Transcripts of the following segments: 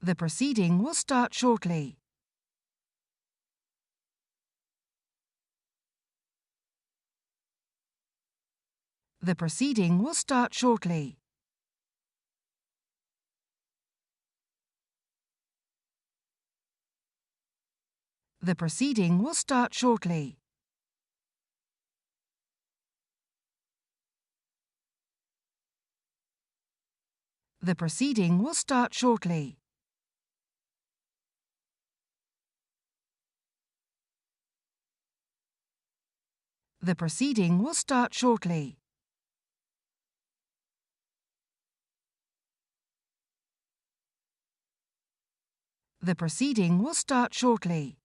The proceeding will start shortly. The proceeding will start shortly. The proceeding will start shortly. The proceeding will start shortly. The proceeding will start shortly. The proceeding will start shortly.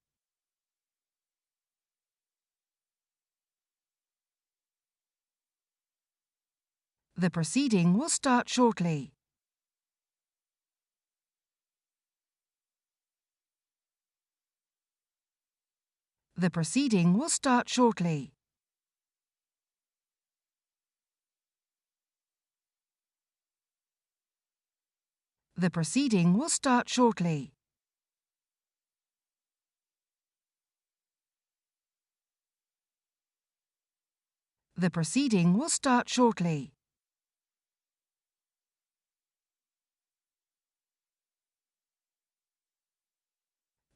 The proceeding will start shortly. The proceeding will start shortly. The proceeding will start shortly. The proceeding will start shortly.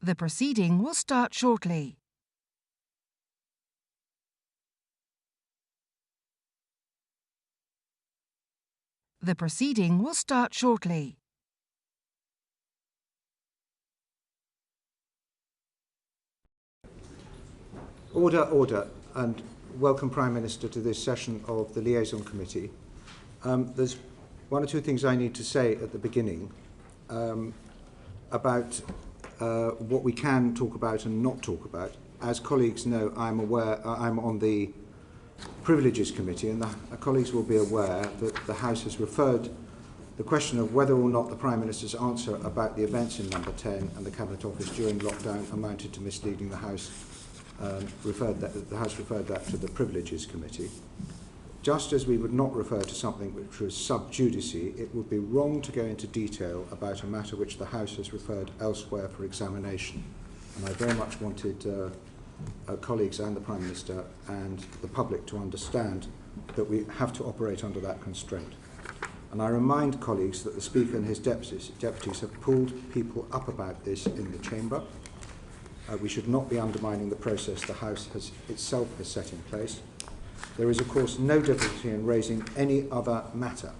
The proceeding will start shortly. The proceeding will start shortly. Order, order, and welcome Prime Minister to this session of the Liaison Committee. There's one or two things I need to say at the beginning about what we can talk about and not talk about. As colleagues know, I'm on the Privileges Committee, and the colleagues will be aware that the House has referred the question of whether or not the Prime Minister's answer about the events in Number 10 and the Cabinet Office during lockdown amounted to misleading the House. The House referred that to the Privileges Committee. Just as we would not refer to something which was sub judice, it would be wrong to go into detail about a matter which the House has referred elsewhere for examination. And I very much wanted colleagues and the Prime Minister and the public to understand that we have to operate under that constraint. And I remind colleagues that the Speaker and his deputies have pulled people up about this in the Chamber. We should not be undermining the process the House itself has set in place. There is, of course, no difficulty in raising any other matter.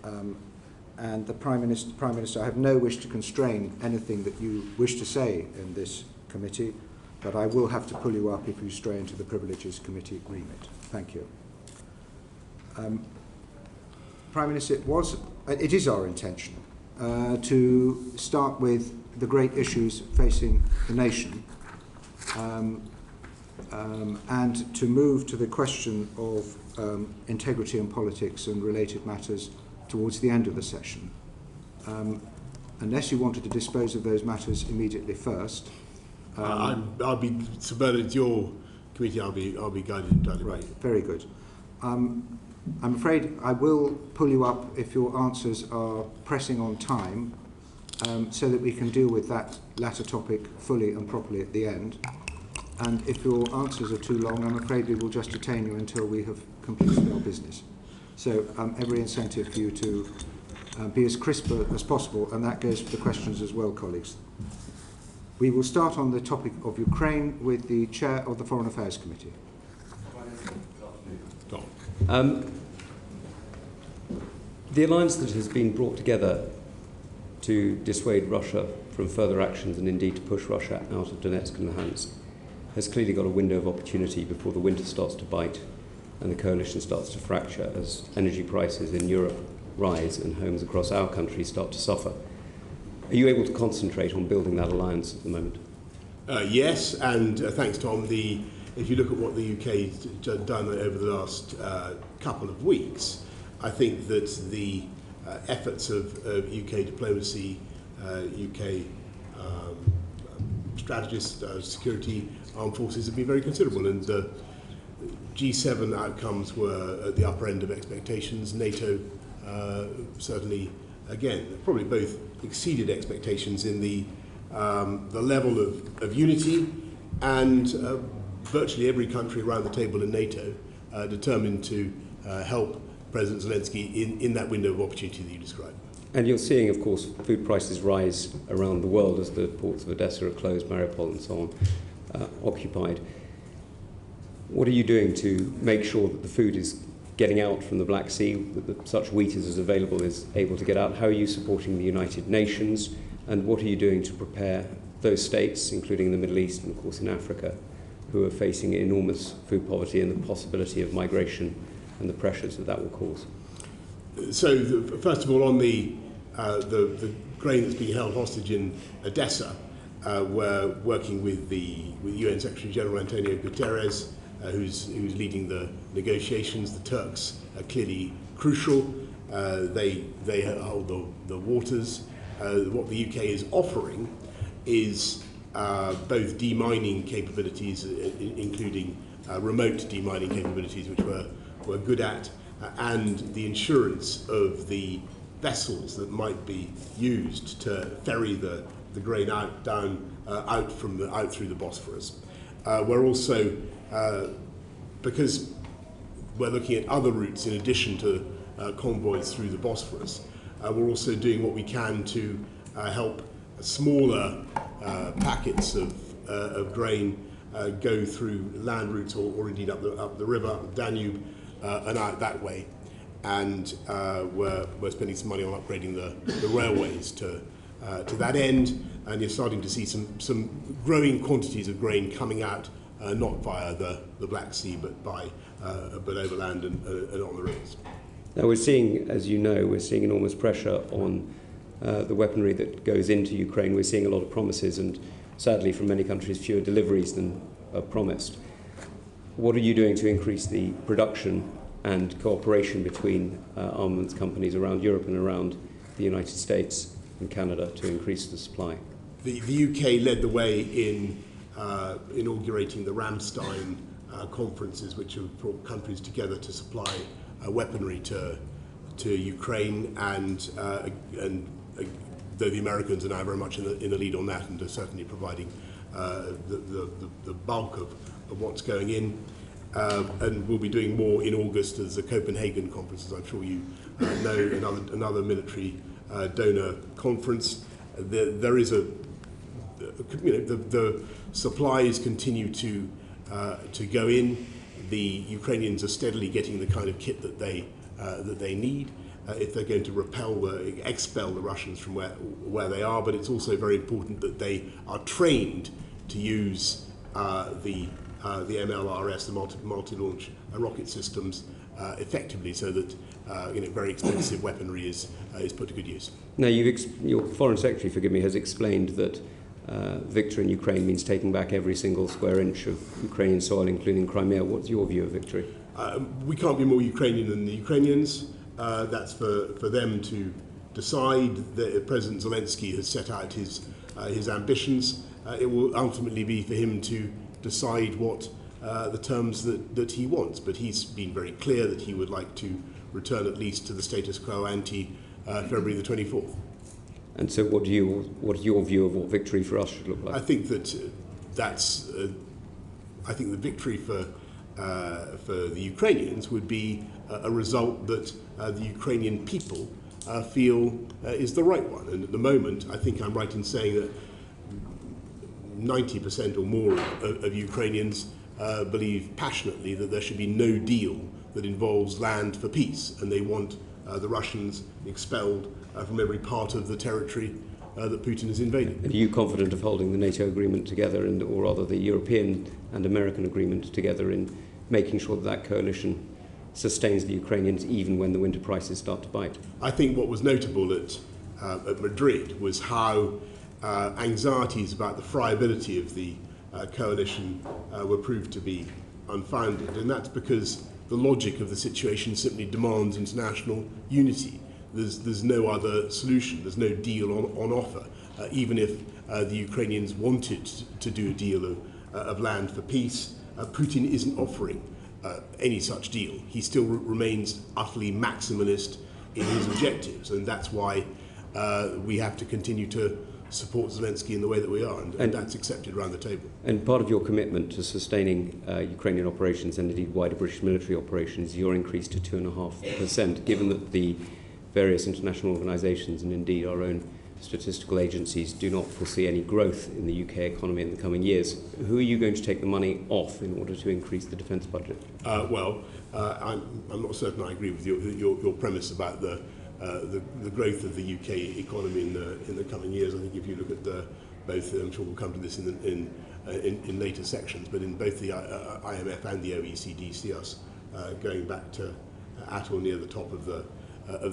And the Prime Minister, I have no wish to constrain anything that you wish to say in this committee, but I will have to pull you up if you stray into the Privileges Committee remit. Thank you. Prime Minister, it is our intention to start with the great issues facing the nation and to move to the question of integrity in politics and related matters towards the end of the session. Unless you wanted to dispose of those matters immediately first. I'll be subverted to your committee. I'll be guided entirely. Right, very good. I'm afraid I will pull you up if your answers are pressing on time, so that we can deal with that latter topic fully and properly at the end. And if your answers are too long, I'm afraid we will just detain you until we have completed our business. So every incentive for you to be as crisp as possible, and that goes for the questions as well, colleagues. We will start on the topic of Ukraine with the Chair of the Foreign Affairs Committee. The alliance that has been brought together to dissuade Russia from further actions and indeed to push Russia out of Donetsk and Luhansk has clearly got a window of opportunity before the winter starts to bite and the coalition starts to fracture as energy prices in Europe rise and homes across our country start to suffer. Are you able to concentrate on building that alliance at the moment? Yes, and thanks, Tom. If you look at what the UK has done over the last couple of weeks, I think that the efforts of UK diplomacy, UK strategists, security, armed forces have been very considerable, and the G7 outcomes were at the upper end of expectations. NATO certainly, again, probably both exceeded expectations in the level of unity, and virtually every country around the table in NATO determined to help President Zelensky in that window of opportunity that you described. And you're seeing, of course, food prices rise around the world as the ports of Odessa are closed, Mariupol and so on occupied. What are you doing to make sure that the food is getting out from the Black Sea, that such wheat as is available is able to get out? How are you supporting the United Nations? And what are you doing to prepare those states, including the Middle East and, of course, in Africa, who are facing enormous food poverty and the possibility of migration and the pressures that will cause? So, first of all, on the grain that's being held hostage in Odessa, we're working with the UN Secretary General Antonio Guterres, who's leading the negotiations. The Turks are clearly crucial. They hold the waters. What the UK is offering is both demining capabilities, including remote demining capabilities, which we're good at, and the insurance of the vessels that might be used to ferry the grain out through the Bosphorus. We're also, because we're looking at other routes in addition to convoys through the Bosphorus, we're also doing what we can to help smaller packets of grain go through land routes or indeed up the river, up the Danube, and out that way. And we're spending some money on upgrading the railways to that end, and you're starting to see some growing quantities of grain coming out, not via the Black Sea, but overland and on the rivers. Now we're seeing, as you know, we're seeing enormous pressure on the weaponry that goes into Ukraine. We're seeing a lot of promises, and sadly from many countries fewer deliveries than are promised. What are you doing to increase the production and cooperation between armaments companies around Europe and around the United States and Canada to increase the supply? The UK led the way in inaugurating the Ramstein conferences, which have brought countries together to supply weaponry to Ukraine, and though the Americans are now very much in the lead on that and are certainly providing the bulk of what's going in. And we'll be doing more in August as the Copenhagen conference, as I'm sure you know, another military donor conference. There is the supplies continue to go in. The Ukrainians are steadily getting the kind of kit that they need if they're going to expel the Russians from where they are. But it's also very important that they are trained to use the MLRS, the multi-launch rocket systems, effectively, so that very expensive weaponry is put to good use. Now, your Foreign Secretary, forgive me, has explained that victory in Ukraine means taking back every single square inch of Ukrainian soil, including Crimea. What's your view of victory? We can't be more Ukrainian than the Ukrainians. That's for them to decide. President Zelensky has set out his ambitions. It will ultimately be for him to decide what the terms that he wants. But he's been very clear that he would like to return at least to the status quo ante February the 24th. And so what is your view of what victory for us should look like? I think that I think the victory for the Ukrainians would be a result that the Ukrainian people feel is the right one. And at the moment, I think I'm right in saying that 90% or more of Ukrainians believe passionately that there should be no deal that involves land for peace, and they want the Russians expelled from every part of the territory that Putin has invaded. Are you confident of holding the NATO agreement together, or rather the European and American agreement together, in making sure that coalition sustains the Ukrainians even when the winter prices start to bite? I think what was notable at Madrid was how anxieties about the friability of the coalition were proved to be unfounded, and that's because the logic of the situation simply demands international unity. There's no other solution. There's no deal on offer. Even if the Ukrainians wanted to do a deal of land for peace, Putin isn't offering any such deal. He still remains utterly maximalist in his objectives, and that's why we have to continue to support Zelensky in the way that we are, and that's accepted around the table. And part of your commitment to sustaining Ukrainian operations and indeed wider British military operations is your increase to 2.5%, given that the various international organisations and indeed our own statistical agencies do not foresee any growth in the UK economy in the coming years. Who are you going to take the money off in order to increase the defence budget? I'm not certain I agree with your premise about the growth of the UK economy in the coming years. I think if you look at both, I'm sure we'll come to this in later sections, but in both the IMF and the OECD see us going back to at or near the top of the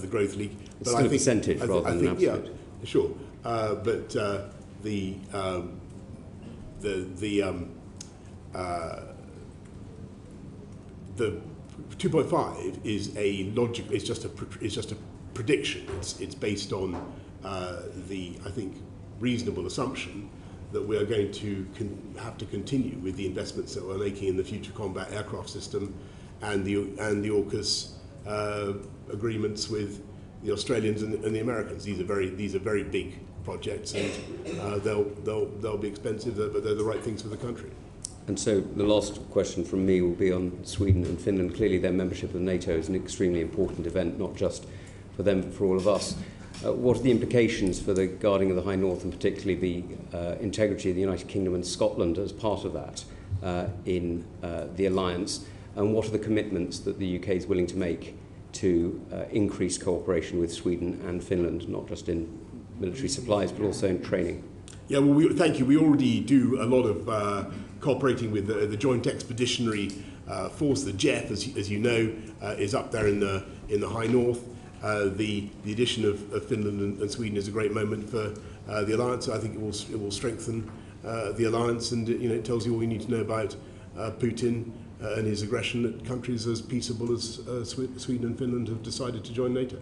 growth league. But I think percentage rather than absolute. Yeah, sure. But the 2.5 is a logic. It's just a prediction. It's based on the, I think, reasonable assumption that we are going to have to continue with the investments that we're making in the Future Combat Aircraft System and the AUKUS agreements with the Australians and the Americans. These are very big projects, and they'll be expensive, but they're the right things for the country. And so the last question from me will be on Sweden and Finland. Clearly their membership of NATO is an extremely important event, not just for them but for all of us. What are the implications for the guarding of the High North, and particularly the integrity of the United Kingdom and Scotland as part of that in the alliance? And what are the commitments that the UK is willing to make to increase cooperation with Sweden and Finland, not just in military supplies, but also in training? Yeah, well, thank you. We already do a lot of cooperating with the Joint Expeditionary Force, the JEF, as you know, is up there in the High North. The addition of Finland and Sweden is a great moment for the alliance. I think it will strengthen the alliance, and it tells you all you need to know about Putin and his aggression at countries as peaceable as Sweden and Finland have decided to join NATO.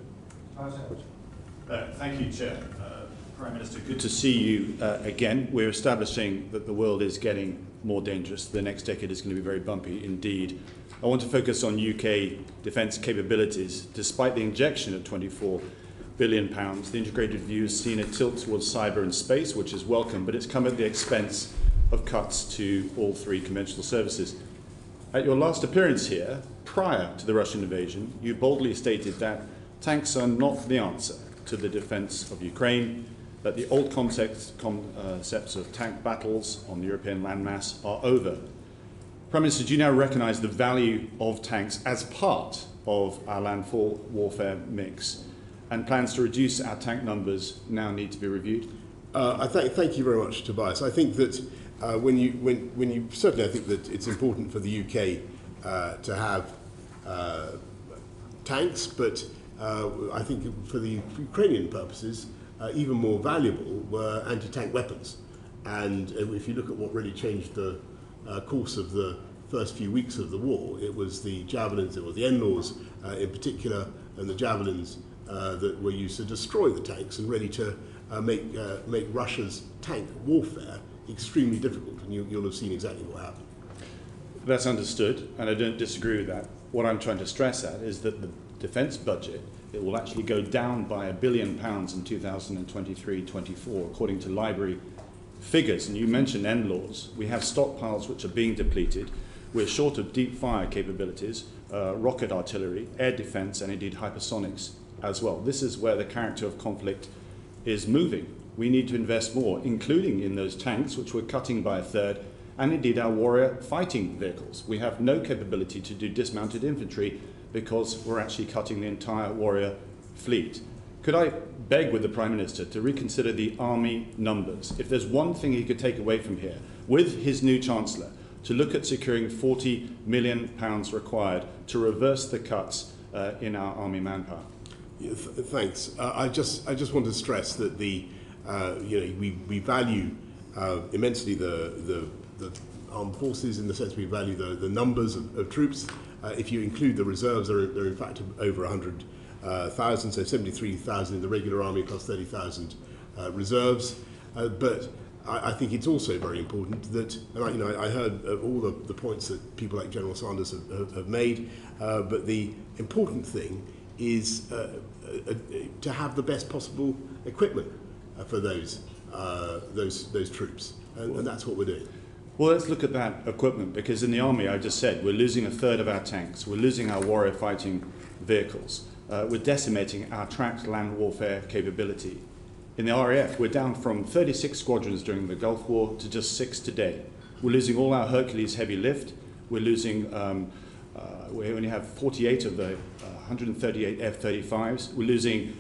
Thank you, Chair. Prime Minister, good to see you again. We're establishing that the world is getting more dangerous. The next decade is going to be very bumpy indeed. I want to focus on UK defence capabilities. Despite the injection of £24 billion, the integrated view has seen a tilt towards cyber and space, which is welcome, but it's come at the expense of cuts to all three conventional services. At your last appearance here, prior to the Russian invasion, you boldly stated that tanks are not the answer to the defence of Ukraine, that the old concepts of tank battles on the European landmass are over. Prime Minister, do you now recognise the value of tanks as part of our landfall warfare mix, and plans to reduce our tank numbers now need to be reviewed? Thank you very much, Tobias. I think that when you certainly, I think that it's important for the UK to have tanks, but I think for the Ukrainian purposes, even more valuable were anti-tank weapons. And if you look at what really changed the course of the first few weeks of the war, it was the javelins, it was the NLAWs in particular, and the javelins that were used to destroy the tanks and ready to make Russia's tank warfare extremely difficult. And you'll have seen exactly what happened. That's understood, and I don't disagree with that. What I'm trying to stress at is that the defence budget, it will actually go down by £1 billion in 2023-24, according to library figures. And you mentioned NLAWs. We have stockpiles which are being depleted. We're short of deep fire capabilities, rocket artillery, air defence, and indeed hypersonics as well. This is where the character of conflict is moving. We need to invest more, including in those tanks, which we're cutting by a third, and indeed our warrior fighting vehicles. We have no capability to do dismounted infantry because we're actually cutting the entire warrior fleet. Could I beg with the Prime Minister to reconsider the army numbers? If there's one thing he could take away from here, with his new Chancellor, to look at securing £40 million required to reverse the cuts in our army manpower. Yeah, thanks. I just want to stress that we value immensely the armed forces, in the sense we value the numbers of troops. If you include the reserves, they're in fact over 100,000, so 73,000 in the regular army plus 30,000 reserves. But I think it's also very important that, and I heard all the points that people like General Sanders have made, but the important thing is to have the best possible equipment for those troops, and that's what we're doing. Well, let's look at that equipment, because in the army, I just said, we're losing a third of our tanks, we're losing our warrior fighting vehicles, we're decimating our tracked land warfare capability. In the RAF, we're down from 36 squadrons during the Gulf War to just 6 today. We're losing all our Hercules heavy lift, we're losing, we only have 48 of the 138 F-35s, we're losing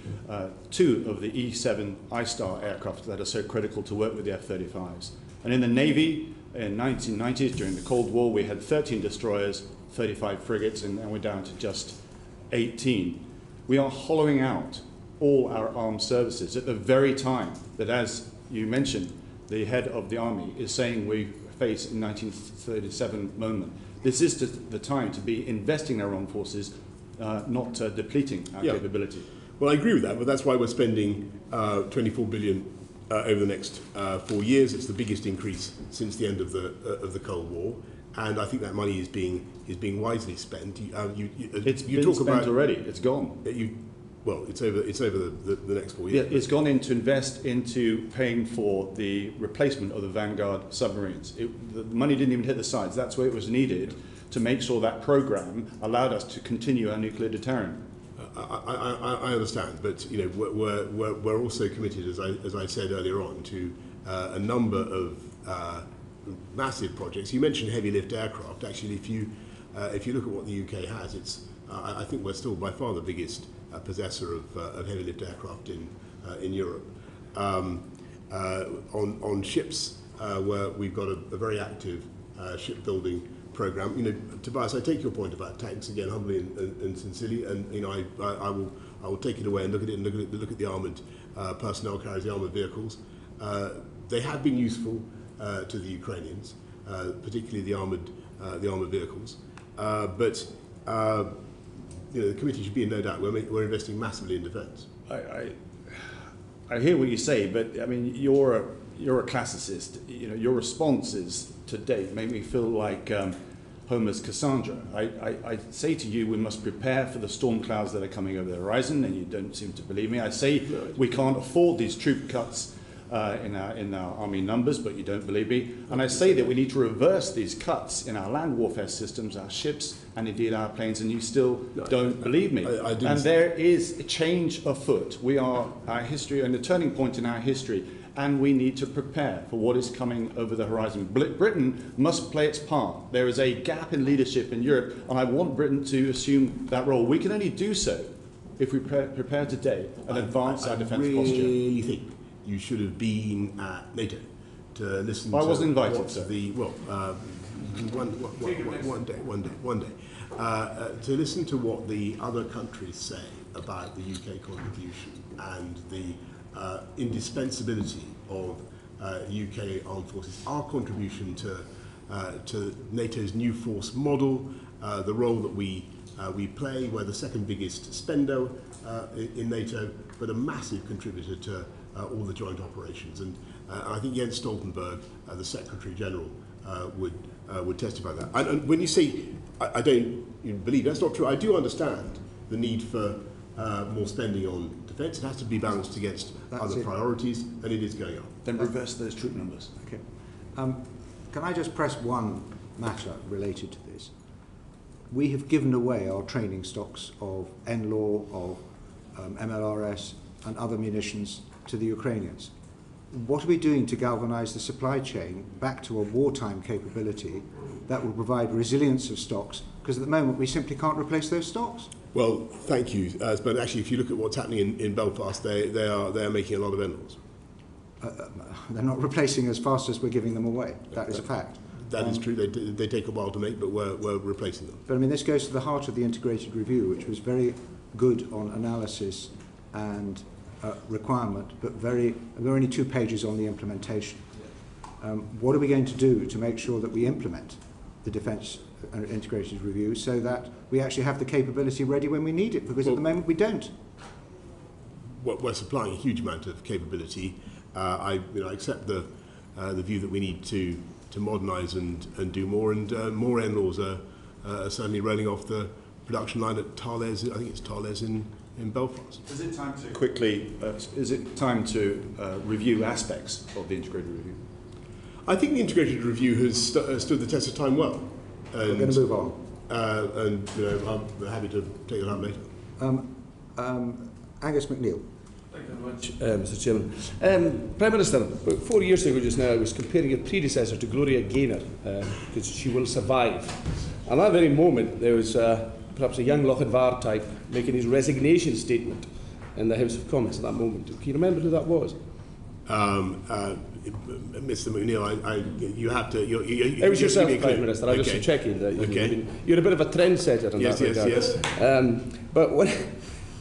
2 of the E-7 I-Star aircraft that are so critical to work with the F-35s. And in the Navy, in the 1990s, during the Cold War, we had 13 destroyers, 35 frigates, and we're down to just 18. We are hollowing out all our armed services at the very time that, as you mentioned, the head of the army is saying we face a 1937 moment. This is the time to be investing in our armed forces, not depleting our capability. Well, I agree with that, but that's why we're spending £24 billion over the next 4 years. It's the biggest increase since the end of the Cold War, and I think that money is being wisely spent. It's been spent already. It's gone. Well, it's over the next 4 years. Yeah, it's gone in to invest into paying for the replacement of the Vanguard submarines. The money didn't even hit the sides. That's where it was needed to make sure that program allowed us to continue our nuclear deterrent. I understand, but you know we're also committed, as I said earlier on, to a number of massive projects. You mentioned heavy lift aircraft. Actually, if you look at what the UK has, it's I think we're still by far the biggest possessor of heavy lift aircraft in Europe. On ships, where we've got a very active shipbuilding program. You know, Tobias, I take your point about tanks again humbly and sincerely, and you know I will take it away and look at it and look at the armoured personnel carriers, the armoured vehicles. They have been useful to the Ukrainians, particularly the armoured vehicles. But you know, the committee should be in no doubt we're investing massively in defence. I hear what you say, but I mean you're a classicist. You know, your responses to date make me feel like Homer's Cassandra. I say to you, we must prepare for the storm clouds that are coming over the horizon, and you don't seem to believe me. I say we can't afford these troop cuts in our army numbers, but you don't believe me. And I say that we need to reverse these cuts in our land warfare systems, our ships, and indeed our planes, and you still don't believe me. And there is a change afoot. We are our history and a turning point in our history, and we need to prepare for what is coming over the horizon. Britain must play its part. There is a gap in leadership in Europe, and I want Britain to assume that role. We can only do so if we prepare today and advance our defence posture. I really think you should have been at NATO to listen to... I wasn't invited, sir. One day. To listen to what the other countries say about the UK contribution and the indispensability of UK armed forces, our contribution to NATO's new force model, the role that we play. We're the second biggest spender in NATO, but a massive contributor to all the joint operations. And I think Jens Stoltenberg, the Secretary General, would testify that. And when you say, I don't believe, that's not true. I do understand the need for more spending on defence. It has to be balanced against other priorities, and it is going up. Then reverse those troop numbers. Okay. Can I just press one matter related to this? We have given away our training stocks of NLAW, of MLRS, and other munitions to the Ukrainians. What are we doing to galvanise the supply chain back to a wartime capability that will provide resilience of stocks? Because at the moment we simply can't replace those stocks. Well, thank you. But actually, if you look at what's happening in Belfast, they are making a lot of NLAWs. They're not replacing as fast as we're giving them away. That is a fact. That is true. They take a while to make, but we're replacing them. But I mean, this goes to the heart of the integrated review, which was very good on analysis and requirement, but there are only 2 pages on the implementation. What are we going to do to make sure that we implement the defence and integrated review so that we actually have the capability ready when we need it? Because at the moment we don't. We're supplying a huge amount of capability. I accept the view that we need to modernise and do more, and more NLAWs are certainly rolling off the production line at Thales. I think it's Thales in Belfast. Is it time to quickly? Is it time to review aspects of the integrated review? I think the integrated review has stood the test of time well. And, we're going to move on. And I'm happy to take that up later. Angus McNeill. Thank you very much, Mr. Chairman. Prime Minister, about 4 years ago just now, I was comparing your predecessor to Gloria Gaynor, because she will survive. And at that very moment, there was perhaps a young Lochidvar type making his resignation statement in the House of Commons at that moment. Can you remember who that was? Mr. McNeill, you have to... It was yourself, Prime Minister. I was just checking that you're a bit of a trendsetter in that regard. Yes. But when...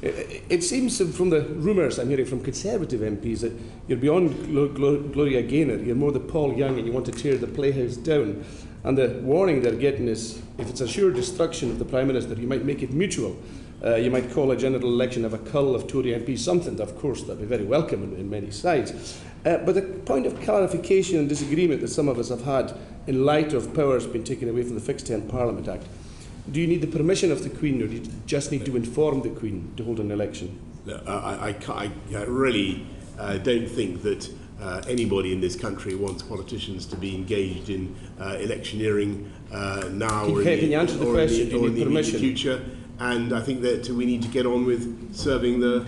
It seems from the rumours I'm hearing from Conservative MPs that you're beyond Gloria Gaynor, you're more the Paul Young and you want to tear the Playhouse down. And the warning they're getting is, if it's a sure destruction of the Prime Minister, you might make it mutual. You might call a general election of a cull of Tory MPs, something, of course, that would be very welcome in many sides. But the point of clarification and disagreement that some of us have had in light of powers being taken away from the Fixed Term Parliament Act, do you need the permission of the Queen, or do you just need to inform the Queen to hold an election? No, I really don't think that anybody in this country wants politicians to be engaged in electioneering now or in the immediate future. and I think that we need to get on with serving our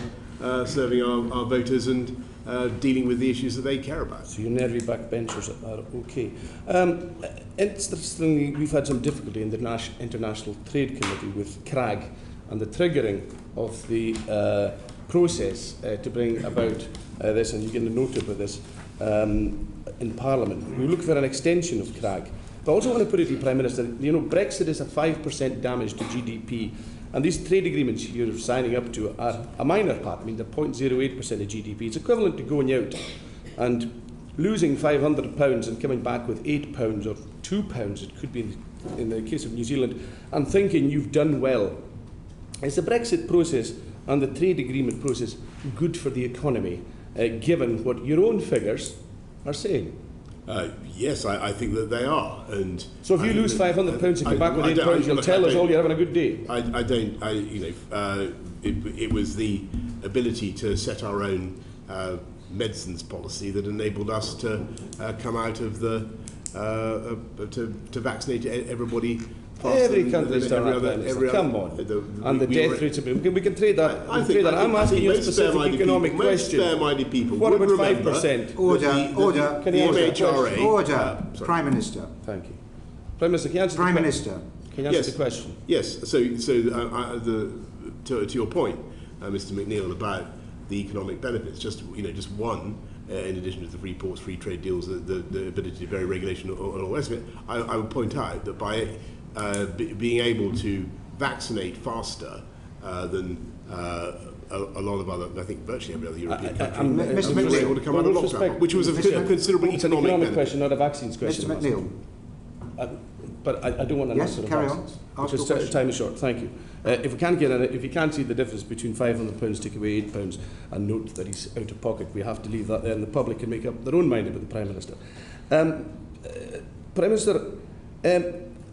voters and dealing with the issues that they care about. So your nervy backbenchers are okay. Interestingly, we've had some difficulty in the International Trade Committee with CRAG and the triggering of the process to bring about this, and you get a note about this in Parliament. We look for an extension of CRAG. But I also want to put it to you, Prime Minister, you know, Brexit is a 5% damage to GDP, and these trade agreements you're signing up to are a minor part. I mean, they're 0.08% of GDP. It's equivalent to going out and losing £500 and coming back with £8 or £2, it could be in the case of New Zealand, and thinking you've done well. Is the Brexit process and the trade agreement process good for the economy, given what your own figures are saying? Yes, I think that they are. And so if you lose £500 and come back with £8, you'll tell us all you're having a good day. It was the ability to set our own medicines policy that enabled us to come out of the to vaccinate everybody. Every country's done that. Come on. And the death rates. We can trade that. I'm asking you a specific economic question. Fair-minded people. What about 5%? Order. Can you answer Order. Prime Minister. Thank you. Prime Minister, can you answer Prime Minister. Can you answer the question? Yes. So to your point, Mr. McNeill, about the economic benefits, just one. In addition to the free ports, free trade deals, the ability to vary regulation, and all the rest of it, I would point out that by being able to vaccinate faster than a lot of other, I think virtually every other European country, Mr. was able to come out of lockdown, which was a considerable It's an economic question, not a vaccines question. Mr. McNeill. But I don't want an answer to vaccines. Because time is short. Thank you. If you can't see the difference between £500 take away £8 and note that he's out of pocket, we have to leave that there, and the public can make up their own mind about the Prime Minister. Prime Minister,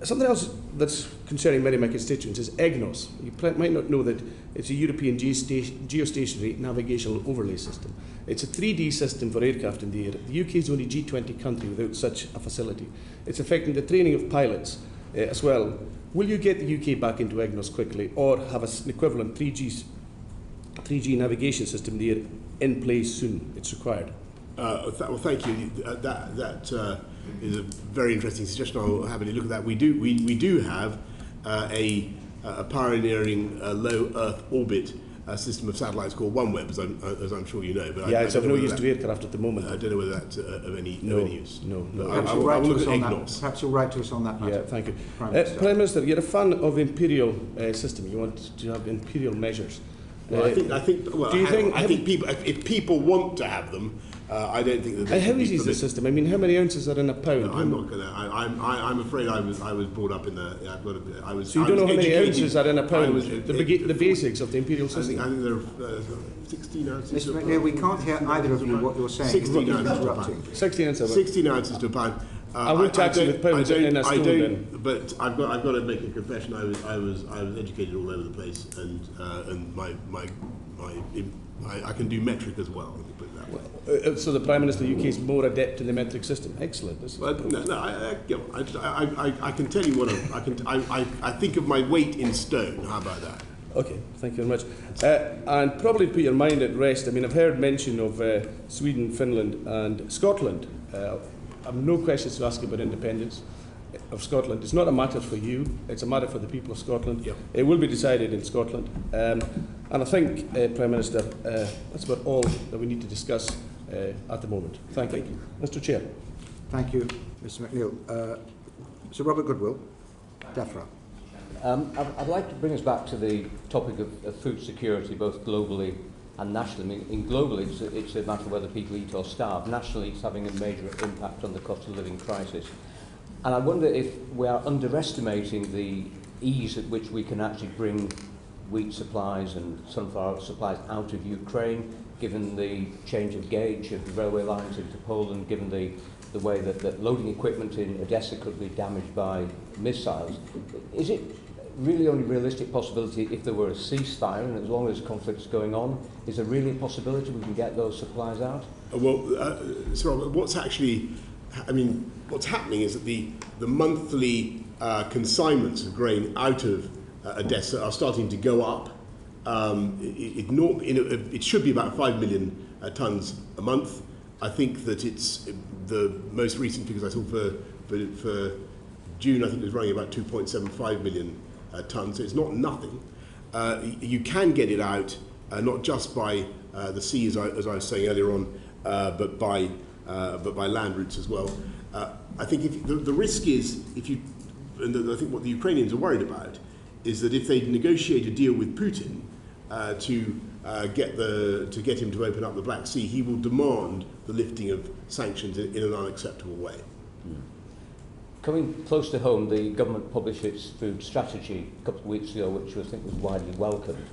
something else that's concerning many of my constituents is EGNOS. You might not know that it's a European geostationary navigational overlay system. It's a 3D system for aircraft in the air. The UK is the only G20 country without such a facility. It's affecting the training of pilots as well. Will you get the UK back into EGNOS quickly, or have an equivalent 3G navigation system in the air in place soon? It's required. Well, thank you. That is a very interesting suggestion. I'll happily look at that. We do have a pioneering low Earth orbit system of satellites called OneWeb, as I'm sure you know. But it's of no use to aircraft at the moment. I don't know whether that's of any use. No. Perhaps you'll write to us on that. Perhaps you'll write to us on that matter. Yeah, thank you. Prime Minister, you're a fan of imperial system. You want to have imperial measures. Well, I think. Well, I think people, if people want to have them, I don't think that. How easy is the system? I mean, how many ounces are in a pound? No, I'm not going to. I'm afraid I was brought up in the. So you don't know how many ounces are in a pound? The basics of the imperial system. I think there are 16 ounces. Mr. McNeill, we can't hear either of you what you're saying. 16 ounces to a pound. 16 ounces to a pound. I would tax you with pounds in a stone then. But I've got to make a confession. I was educated all over the place, and I can do metric as well. Let me put it that way. So the Prime Minister of the UK is more adept in the metric system. Excellent. I can tell you what I think of my weight in stone. How about that? Okay, thank you very much. And probably put your mind at rest. I mean, I've heard mention of Sweden, Finland, and Scotland. I have no questions to ask about independence of Scotland. It's not a matter for you, it's a matter for the people of Scotland. Yep. It will be decided in Scotland. And I think, Prime Minister, that's about all that we need to discuss at the moment. Thank you. Mr. Chair. Thank you, Mr. McNeill. Sir Robert Goodwill, DEFRA. I'd like to bring us back to the topic of food security, both globally and nationally. I mean, globally, it's a matter of whether people eat or starve. Nationally, it's having a major impact on the cost of living crisis. And I wonder if we are underestimating the ease at which we can actually bring wheat supplies and sunflower supplies out of Ukraine, given the change of gauge of the railway lines into Poland, given the way that loading equipment in Odessa could be damaged by missiles. Is it really only realistic possibility if there were a ceasefire, and as long as conflict's going on, is there really a possibility we can get those supplies out? Well, Sir Robert, what's happening is that the monthly consignments of grain out of Odessa are starting to go up. It should be about 5 million tonnes a month. I think that it's the most recent figures I saw for June, I think it was running about 2.75 million tonnes, so it's not nothing. You can get it out not just by the sea, as I was saying earlier on, but by land routes as well. I think the risk is, and I think what the Ukrainians are worried about, is that if they negotiate a deal with Putin to get him to open up the Black Sea, he will demand the lifting of sanctions in an unacceptable way. Coming close to home, the government published its food strategy a couple of weeks ago, which I think was widely welcomed.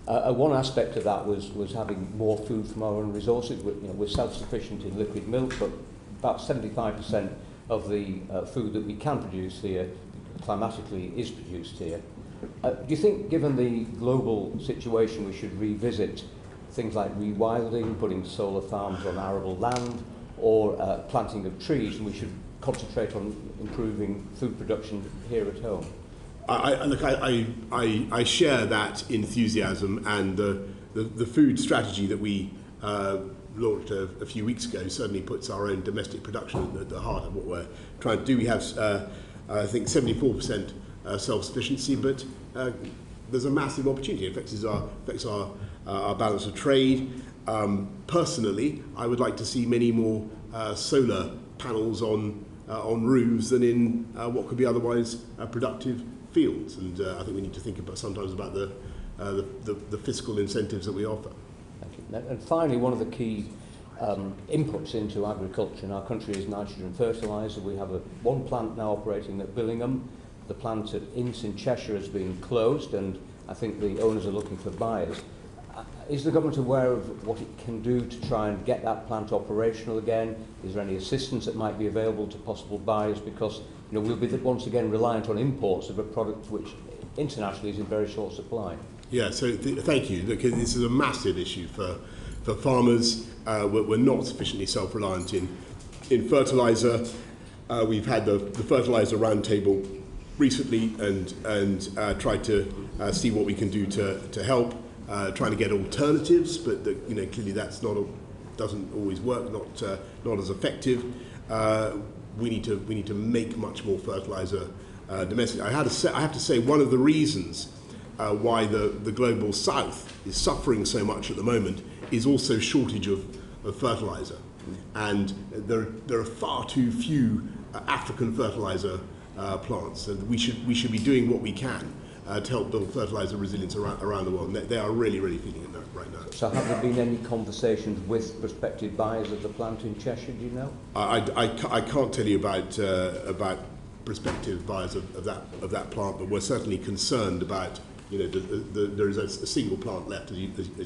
One aspect of that was having more food from our own resources. We're self-sufficient in liquid milk, but about 75% of the food that we can produce here, climatically, is produced here. Do you think, given the global situation, we should revisit things like rewilding, putting solar farms on arable land, or planting of trees, and we should concentrate on improving food production here at home? I share that enthusiasm, and the food strategy that we launched a few weeks ago certainly puts our own domestic production at the heart of what we're trying to do. We have, I think, 74% self-sufficiency, but there's a massive opportunity. It affects our balance of trade. Personally, I would like to see many more solar panels on roofs than in what could be otherwise productive fields, and I think we need to think sometimes about the fiscal incentives that we offer. Thank you. And finally, one of the key inputs into agriculture in our country is nitrogen fertiliser. We have one plant now operating at Billingham. The plant at Ince in Cheshire has been closed, and I think the owners are looking for buyers. Is the government aware of what it can do to try and get that plant operational again? Is there any assistance that might be available to possible buyers? Because we'll be once again reliant on imports of a product which internationally is in very short supply. Yeah, so thank you. Look, this is a massive issue for farmers. We're not sufficiently self-reliant in fertiliser. We've had the fertiliser roundtable recently and tried to see what we can do to help. Trying to get alternatives, but clearly that's doesn't always work. Not as effective. We need to make much more fertiliser domestic. I have to say one of the reasons why the global south is suffering so much at the moment is also shortage of fertiliser, and there are far too few African fertiliser plants, and we should be doing what we can to help build fertiliser resilience around the world. And they are really feeling it right now. So have there been any conversations with prospective buyers of the plant in Cheshire, do you know? I can't tell you about prospective buyers of that plant, but we're certainly concerned about, there is a single plant left, as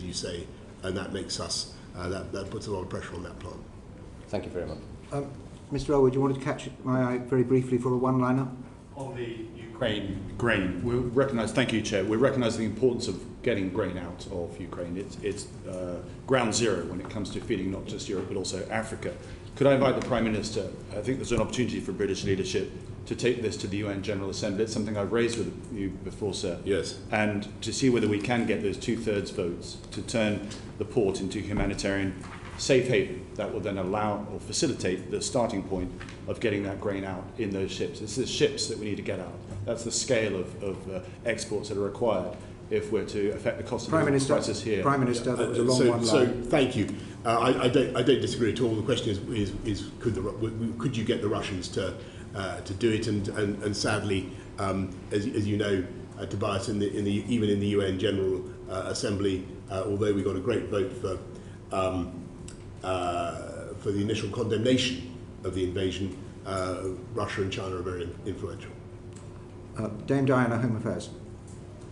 you say, and that makes us, that puts a lot of pressure on that plant. Thank you very much. Mr. Elwood, you wanted to catch my eye very briefly for a one-liner? On the Ukraine grain, we recognise, thank you, Chair, we recognise the importance of getting grain out of Ukraine. It's ground zero when it comes to feeding not just Europe but also Africa. Could I invite the Prime Minister, I think there's an opportunity for British leadership to take this to the UN General Assembly. It's something I've raised with you before, sir. Yes. And to see whether we can get those 2/3 votes to turn the port into humanitarian safe haven that will then allow or facilitate the starting point of getting that grain out in those ships. It's the ships that we need to get out. That's the scale of exports that are required if we're to affect the cost of the crisis here. Prime Minister, that was a long one. So thank you. I don't disagree at all. The question is could you get the Russians to do it? And sadly, as you know, Tobias, even in the UN General Assembly, although we got a great vote for the initial condemnation of the invasion, Russia and China are very influential. Dame Diana, Home Affairs.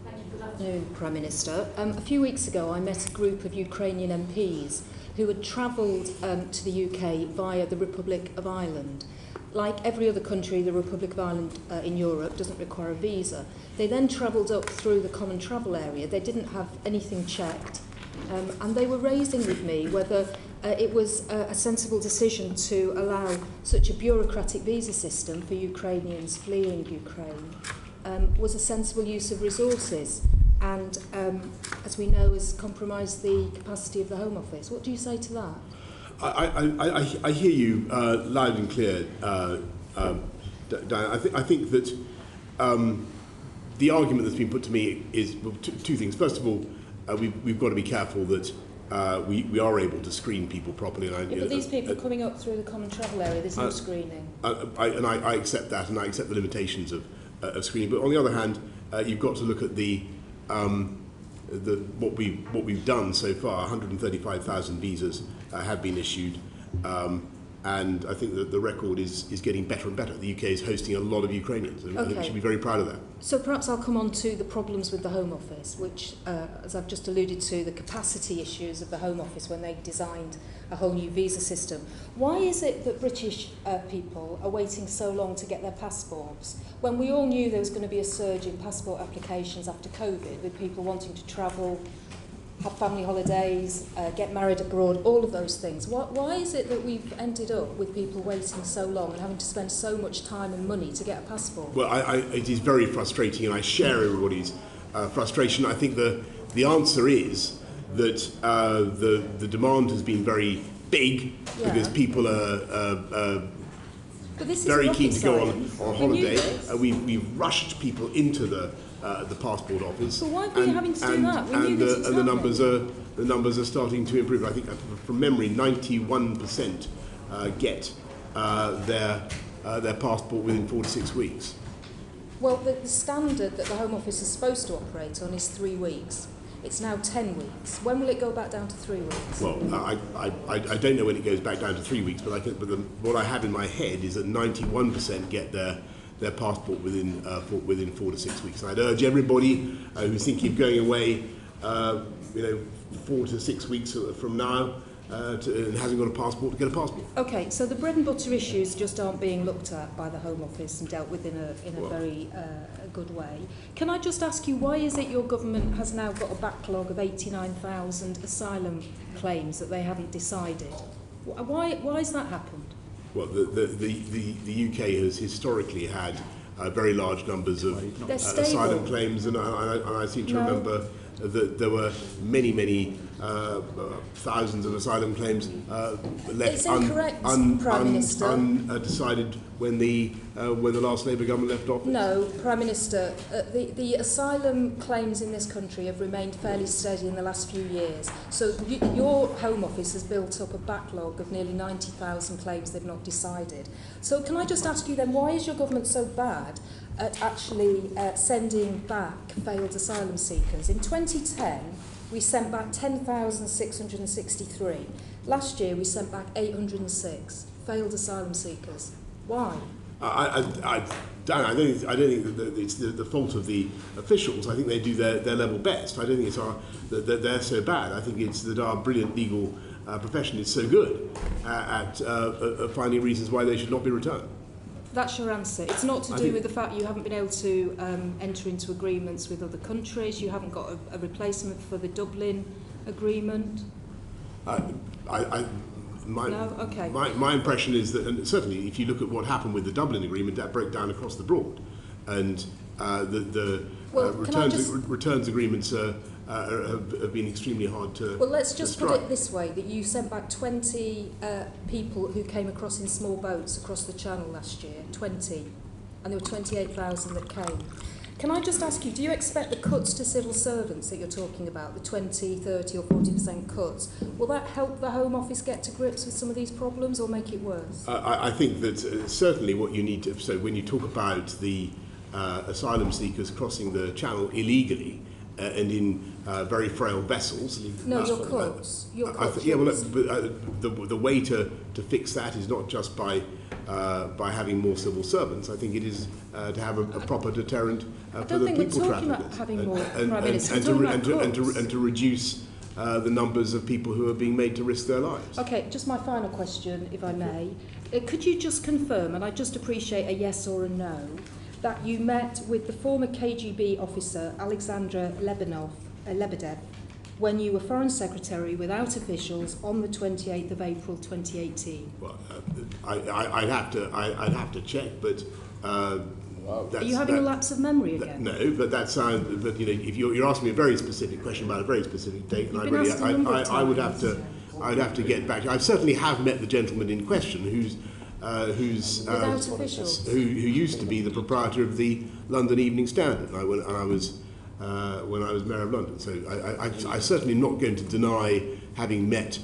Thank you. Good afternoon, Prime Minister. A few weeks ago I met a group of Ukrainian MPs who had travelled to the UK via the Republic of Ireland. Like every other country, the Republic of Ireland in Europe doesn't require a visa. They then travelled up through the common travel area. They didn't have anything checked. And they were raising with me whether it was a sensible decision to allow such a bureaucratic visa system for Ukrainians fleeing Ukraine. was a sensible use of resources and, as we know, has compromised the capacity of the Home Office. What do you say to that? I hear you loud and clear, Diane. I think that the argument that's been put to me is two things. First of all, we've got to be careful that we are able to screen people properly. And but these people are coming up through the common travel area, there's no screening. I accept that, and I accept the limitations of screening. But on the other hand, you've got to look at what we've done so far. 135,000 visas have been issued, and I think that the record is getting better and better. The UK is hosting a lot of Ukrainians, and I think we should be very proud of that. So perhaps I'll come on to the problems with the Home Office, which, as I've just alluded to, the capacity issues of the Home Office when they designed a whole new visa system. Why is it that British people are waiting so long to get their passports, when we all knew there was going to be a surge in passport applications after COVID, with people wanting to travel, have family holidays, get married abroad, all of those things? Why is it that we've ended up with people waiting so long and having to spend so much time and money to get a passport? Well, it is very frustrating, and I share everybody's frustration. I think the answer is that the demand has been very big because people are very keen to go on holiday. We've rushed people into the passport office. But why were you having to do that? And the numbers are starting to improve. I think from memory, 91% get their passport within 4 to 6 weeks. Well, the standard that the Home Office is supposed to operate on is 3 weeks. It's now 10 weeks. When will it go back down to 3 weeks? Well, I don't know when it goes back down to 3 weeks, but what I have in my head is that 91% get their passport within 4 to 6 weeks. And I'd urge everybody who's thinking of going away, 4 to 6 weeks from now, and hasn't got a passport, to get a passport. Okay, so the bread and butter issues just aren't being looked at by the Home Office and dealt with in a very good way. Can I just ask you, why is it your government has now got a backlog of 89,000 asylum claims that they haven't decided? Why has that happened? Well, the UK has historically had very large numbers of asylum claims, and I seem to remember that there were many thousands of asylum claims left undecided when the last Labour government left office. No, Prime Minister, the asylum claims in this country have remained fairly steady in the last few years. So your Home Office has built up a backlog of nearly 90,000 claims they've not decided. So can I just ask you then, why is your government so bad at actually sending back failed asylum seekers? In 2010, we sent back 10,663. Last year, we sent back 806 failed asylum seekers. Why? I don't think that it's the fault of the officials. I think they do their level best. I don't think it's that they're so bad. I think it's that our brilliant legal profession is so good at finding reasons why they should not be returned. That's your answer. It's not to do with the fact you haven't been able to enter into agreements with other countries. You haven't got a replacement for the Dublin agreement. My impression is that, and certainly if you look at what happened with the Dublin agreement, that broke down across the board, and returns agreements have been extremely hard to. Well, let's just put it this way: that you sent back 20 people who came across in small boats across the Channel last year, 20, and there were 28,000 that came. Can I just ask you, do you expect the cuts to civil servants that you're talking about, the 20, 30 or 40% cuts, will that help the Home Office get to grips with some of these problems or make it worse? I think that certainly what you need to, so when you talk about the asylum seekers crossing the Channel illegally and in very frail vessels. No, your cuts. The way to fix that is not just by having more civil servants. I think it is to have a proper deterrent for the people traffickers, and to reduce the numbers of people who are being made to risk their lives. Okay, just my final question, if I may. Could you just confirm, and I just appreciate a yes or a no, that you met with the former KGB officer Alexandra Lebedev when you were Foreign Secretary without officials on the 28th of April 2018? Well, I'd have to check, but Are you having a lapse of memory again? No, but that's but you know, if you're asking me a very specific question about a very specific date, and I would have to get back. I certainly have met the gentleman in question, who used to be the proprietor of the London Evening Standard, when I was Mayor of London. So I certainly am not going to deny having met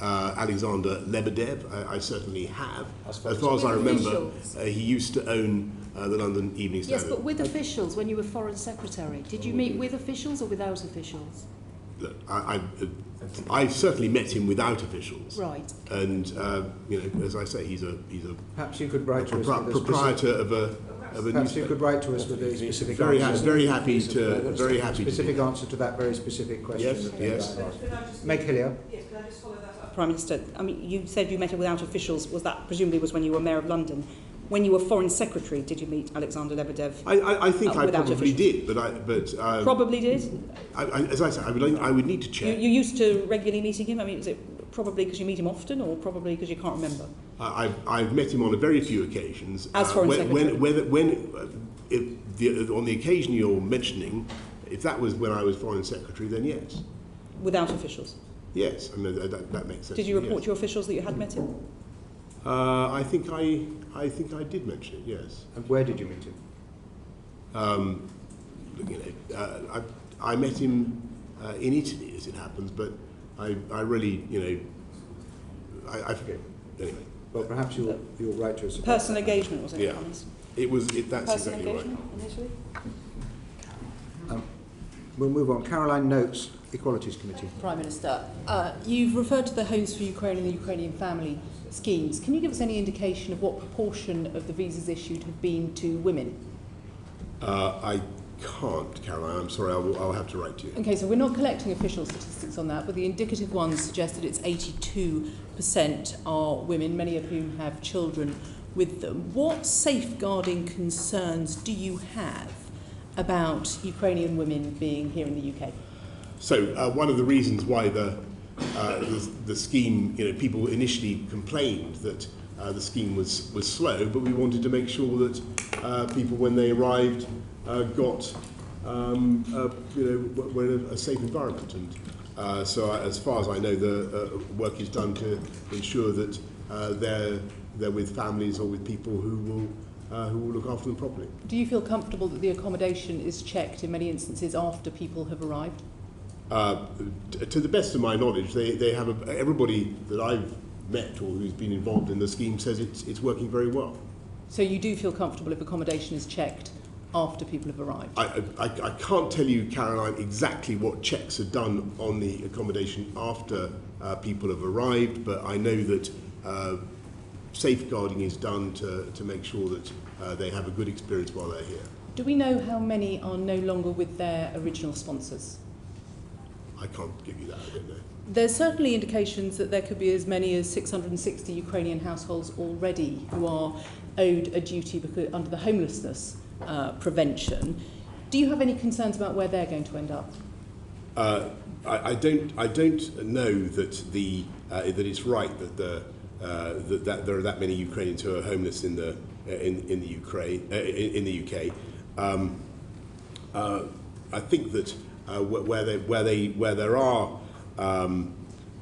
Alexander Lebedev. I certainly have. As far as I remember, he used to own the London Evening Standard. Yes, but with officials, when you were Foreign Secretary, did you meet with officials or without officials? Look, I certainly met him without officials. Right. And you know, as I say, he's a perhaps you could write to us proprietor of a perhaps you could write to us with a specific very answer. happy to specific answer to that very specific question. Yes. Meg Hillier. Yes, can I just follow that up? Prime Minister, I mean, you said you met her without officials. Was that presumably was when you were Mayor of London? When you were Foreign Secretary, did you meet Alexander Lebedev? I think I probably did, probably did. As I said, I would need to check. You used to regularly meeting him. I mean, was it probably because you meet him often, or probably because you can't remember? I've met him on a very few occasions. As Foreign Secretary. On the occasion you're mentioning, if that was when I was Foreign Secretary, then yes. Without officials. Yes, I mean that makes sense. Did you report to your officials that you had met him? I think I did mention it. Yes. And where did you meet him? I met him in Italy, as it happens, but I really, I forget. Anyway. Well, perhaps you'll write to us. Personal engagement, was it? Yeah. That's personal exactly engagement right. in Italy? We'll move on. Caroline Noakes, Equalities Committee. Prime Minister, you've referred to the Homes for Ukraine and the Ukrainian family schemes. Can you give us any indication of what proportion of the visas issued have been to women? I can't, Caroline. I'm sorry. I'll have to write to you. Okay, so we're not collecting official statistics on that, but the indicative ones suggest that it's 82% are women, many of whom have children with them. What safeguarding concerns do you have about Ukrainian women being here in the UK? So one of the reasons why the scheme, people initially complained that the scheme was slow, but we wanted to make sure that people, when they arrived, got were in a safe environment. And so, as far as I know, the work is done to ensure that they're with families or with people who will look after them properly. Do you feel comfortable that the accommodation is checked in many instances after people have arrived? To the best of my knowledge, they have everybody that I've met or who's been involved in the scheme says it's working very well. So you do feel comfortable if accommodation is checked after people have arrived? I can't tell you, Caroline, exactly what checks are done on the accommodation after people have arrived, but I know that safeguarding is done to make sure that they have a good experience while they're here. Do we know how many are no longer with their original sponsors? I can't give you that, I don't know. There's certainly indications that there could be as many as 660 Ukrainian households already who are owed a duty under the homelessness prevention. Do you have any concerns about where they're going to end up? I don't know that that it's right that that there are that many Ukrainians who are homeless in the UK. I think that where there are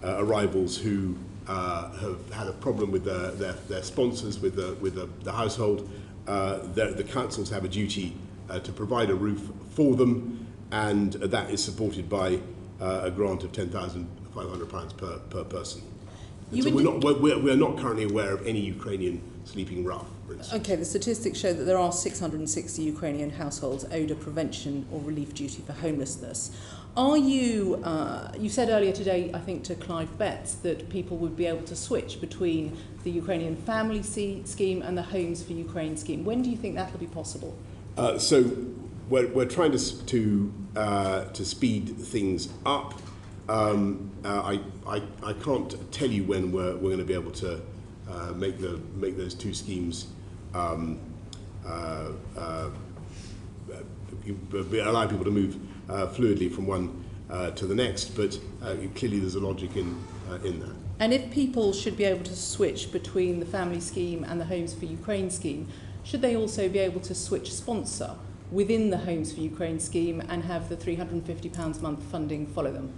arrivals who have had a problem with their sponsors, with the household, the councils have a duty to provide a roof for them, and that is supported by a grant of £10,500 per person. So we're not currently aware of any Ukrainian sleeping rough, for instance. Okay, the statistics show that there are 660 Ukrainian households owed a prevention or relief duty for homelessness. Are you, you said earlier today, I think to Clive Betts, that people would be able to switch between the Ukrainian family scheme and the Homes for Ukraine scheme. When do you think that will be possible? So we're trying to speed things up. I can't tell you when we're going to be able to make those two schemes allow people to move fluidly from one to the next, but clearly there's a logic in that. And if people should be able to switch between the family scheme and the Homes for Ukraine scheme, should they also be able to switch sponsor within the Homes for Ukraine scheme and have the £350 a month funding follow them?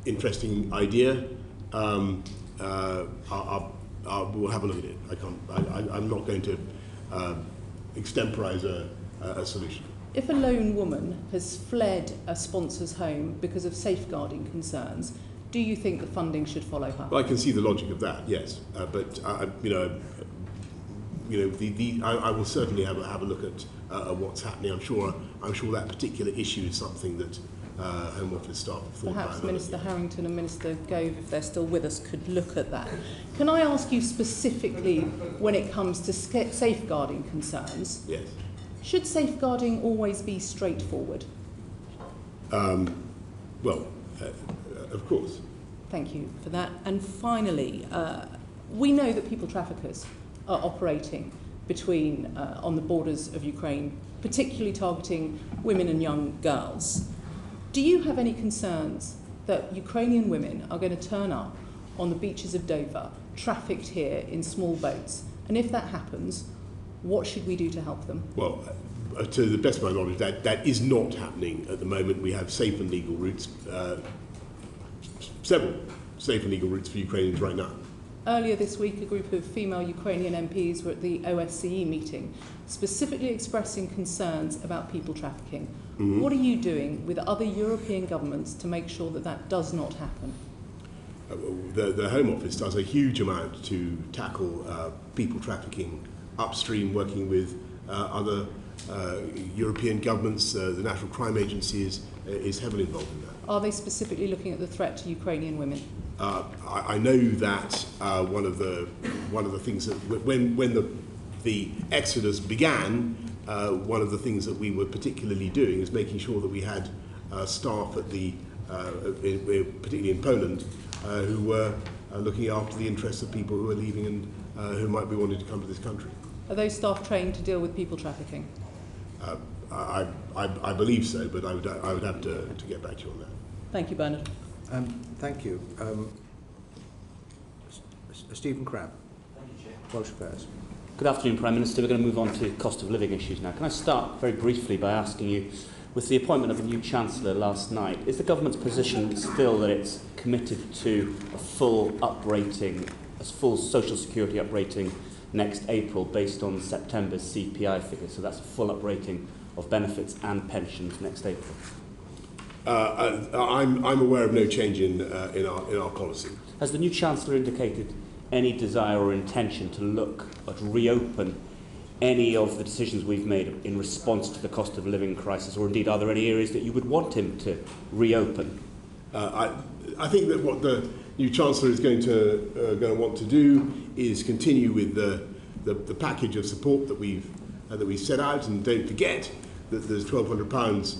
Interesting idea. We'll have a look at it. I'm not going to extemporise a solution. If a lone woman has fled a sponsor's home because of safeguarding concerns, do you think the funding should follow her? Well, I can see the logic of that, yes. But I will certainly have a look at what's happening. I'm sure that particular issue is something that Home Office staff have thought about. Perhaps Minister Harrington and Minister Gove, if they're still with us, could look at that. Can I ask you specifically, when it comes to safeguarding concerns, yes, should safeguarding always be straightforward? Well, of course. Thank you for that. And finally, we know that people traffickers are operating between on the borders of Ukraine, particularly targeting women and young girls. Do you have any concerns that Ukrainian women are going to turn up on the beaches of Dover, trafficked here in small boats? And if that happens, what should we do to help them? Well, to the best of my knowledge, that is not happening at the moment. We have safe and legal routes, several safe and legal routes for Ukrainians right now. Earlier this week, a group of female Ukrainian MPs were at the OSCE meeting, specifically expressing concerns about people trafficking. Mm-hmm. What are you doing with other European governments to make sure that that does not happen? The Home Office does a huge amount to tackle people trafficking upstream, working with other European governments. The National Crime Agency is heavily involved in that. Are they specifically looking at the threat to Ukrainian women? I know that one of the things that when the exodus began, one of the things that we were particularly doing is making sure that we had staff at the particularly in Poland who were looking after the interests of people who are leaving and who might be wanting to come to this country. Are those staff trained to deal with people trafficking? I believe so, but I would have to get back to you on that. Thank you, Bernard. Thank you. Stephen Crabb. Thank you, Chair. Welsh Affairs. Good afternoon, Prime Minister. We're going to move on to cost of living issues now. Can I start very briefly by asking you, with the appointment of a new Chancellor last night, is the government's position still that it's committed to a full uprating, a full social security uprating next April based on September's CPI figures? So that's a full uprating of benefits and pensions next April. I'm aware of no change in our policy. Has the new Chancellor indicated any desire or intention to look at reopen any of the decisions we've made in response to the cost of living crisis, or indeed are there any areas that you would want him to reopen? I think that what the new Chancellor is going to want to do is continue with the package of support that we've set out, and don't forget that there's £1,200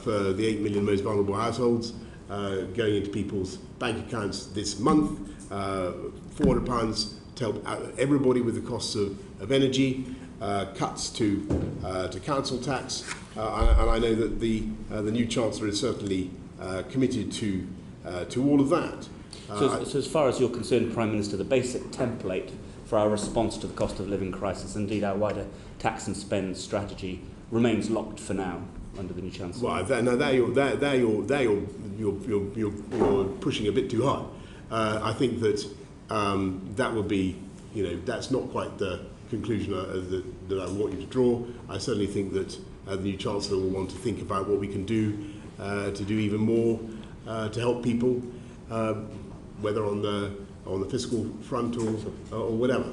for the 8 million most vulnerable households going into people's bank accounts this month, £400 to help everybody with the costs of energy, cuts to council tax, and I know that the new Chancellor is certainly committed to all of that. So as far as you're concerned, Prime Minister, the basic template for our response to the cost of living crisis, indeed our wider tax and spend strategy, remains locked for now under the new Chancellor. Well, you're pushing a bit too hard. I think that that would be, that's not quite the conclusion that I want you to draw. I certainly think that the new Chancellor will want to think about what we can do to do even more to help people, whether on the fiscal front or whatever.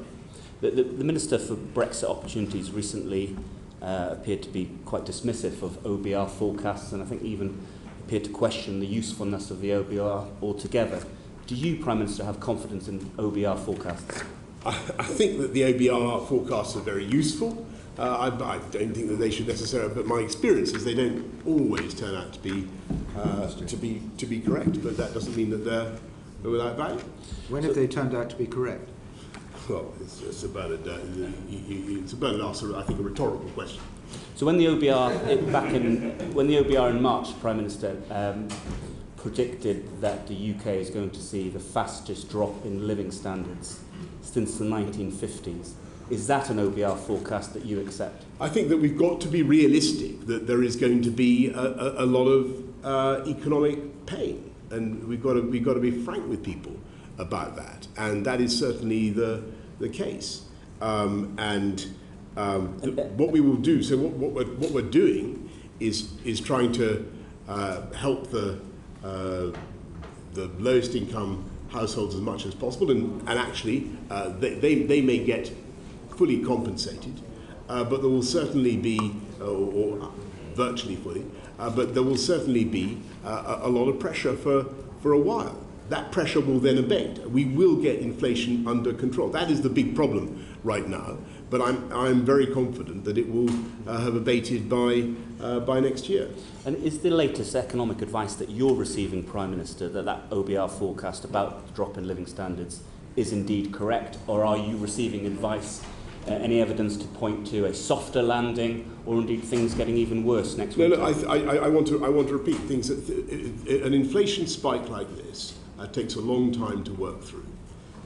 The Minister for Brexit Opportunities recently appeared to be quite dismissive of OBR forecasts, and I think even appeared to question the usefulness of the OBR altogether. Do you, Prime Minister, have confidence in OBR forecasts? I think that the OBR forecasts are very useful. I don't think that they should necessarily, but my experience is they don't always turn out to be correct. But that doesn't mean that they're without value. When have they turned out to be correct? Well, it's about I think, a rhetorical question. So when the OBR in March, Prime Minister, predicted that the UK is going to see the fastest drop in living standards since the 1950s. Is that an OBR forecast that you accept? I think that we've got to be realistic, that there is going to be a lot of economic pain, and we've got to be frank with people about that, and that is certainly the case. What we will do, so what we're doing is trying to help the lowest income households as much as possible, and actually they may get fully compensated, but there will certainly be, or virtually fully, but there will certainly be a lot of pressure for a while. That pressure will then abate. We will get inflation under control. That is the big problem right now, but I'm very confident that it will have abated by next year. And is the latest economic advice that you're receiving, Prime Minister, that OBR forecast about the drop in living standards is indeed correct, or are you receiving advice, any evidence to point to a softer landing, or indeed things getting even worse next week? No, I want to repeat things. An inflation spike like this takes a long time to work through,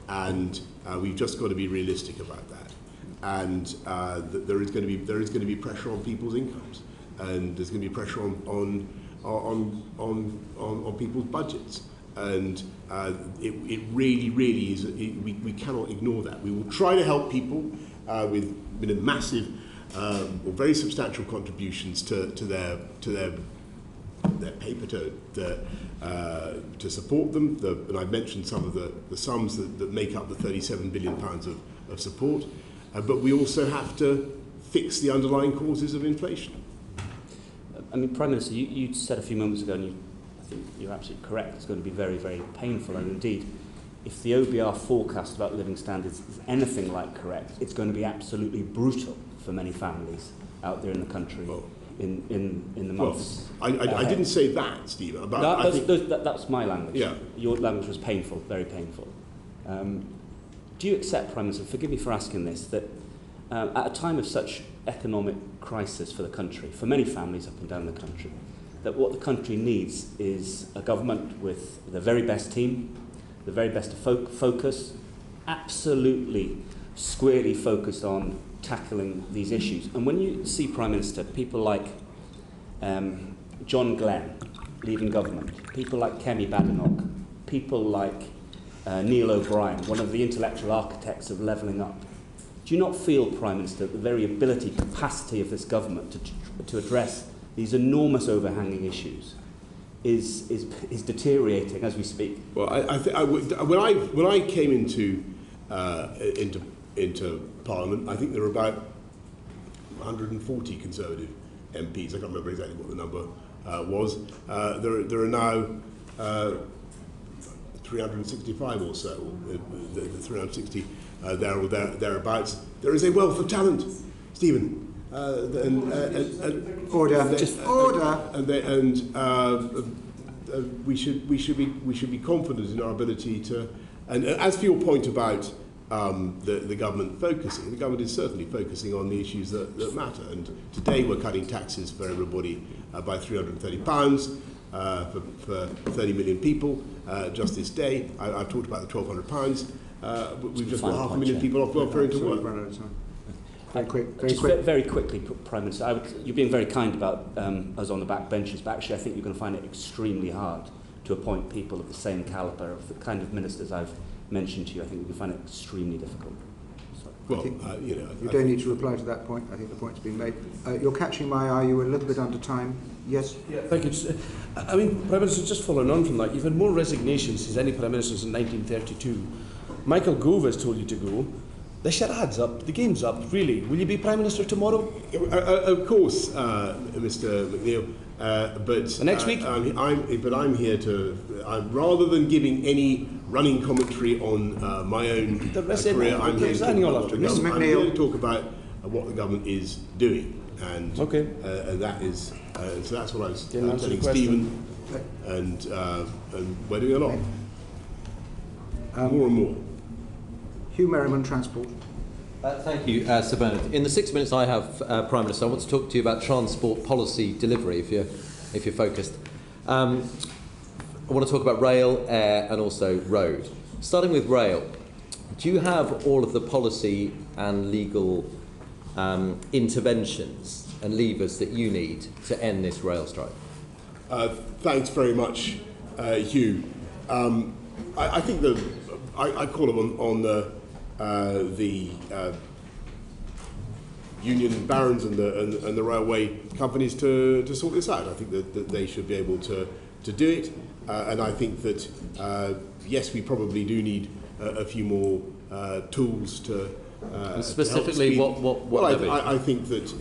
and we've just got to be realistic about that. And there is going to be pressure on people's incomes, and there's going to be pressure on people's budgets, and it really is. We cannot ignore that. We will try to help people with massive or very substantial contributions to their paper to support them. And I've mentioned some of the sums that make up the £37 billion of support. But we also have to fix the underlying causes of inflation. I mean, Prime Minister, you said a few moments ago, and I think you're absolutely correct, it's going to be very, very painful. And indeed, if the OBR forecast about living standards is anything like correct, it's going to be absolutely brutal for many families out there in the country in the months. Well, I didn't say that, Stephen. That's my language. Yeah. Your language was painful, very painful. Do you accept, Prime Minister, forgive me for asking this, that at a time of such economic crisis for the country, for many families up and down the country, that what the country needs is a government with the very best team, the very best focus, absolutely squarely focused on tackling these issues? And when you see, Prime Minister, people like John Glenn leaving government, people like Kemi Badenoch, people like Neil O'Brien, one of the intellectual architects of levelling up, do you not feel, Prime Minister, that the very ability, capacity of this government to address these enormous overhanging issues is deteriorating as we speak? Well, when I came into Parliament, I think there were about 140 Conservative MPs. I can't remember exactly what the number was. There are now 365 or so, the 360 there or thereabouts. There is a wealth of talent, Stephen. Order. We should be confident in our ability to. And as for your point about the government focusing, the government is certainly focusing on the issues that matter. And today we're cutting taxes for everybody by £330 for 30 million people. Just this day, I've talked about the £1,200. We've just got 500,000 people off welfare into work. Very quickly, Prime Minister, you're being very kind about us on the back benches, but actually I think you're going to find it extremely hard to appoint people of the same calibre, of the kind of ministers I've mentioned to you. I think you're going to find it extremely difficult. Well, you don't need to reply to that point. I think the point's been made. You're catching my eye. You were a little bit under time. Yes? Yeah, thank you. I mean, Prime Minister, just following on from that, you've had more resignations since any Prime Minister since 1932. Michael Gove has told you to go. The charade's up. The game's up. Really. Will you be Prime Minister tomorrow? Of course, Mr. McNeill. But next week? I'm here to. Rather than giving any running commentary on my own career, I'm here to talk about what the government is doing, and that is. So that's what I was telling Stephen, and we're doing a lot, more and more. Hugh Merriman, Transport. Thank you, Sir Bernard. In the 6 minutes I have, Prime Minister, I want to talk to you about transport policy delivery, if you're focused. I want to talk about rail, air, and also road. Starting with rail, do you have all of the policy and legal interventions and levers that you need to end this rail strike? Thanks very much, Hugh. I think I call on the union barons and the railway companies to sort this out. I think that they should be able to do it, and I think that yes, we probably do need a few more tools to specifically to what I think that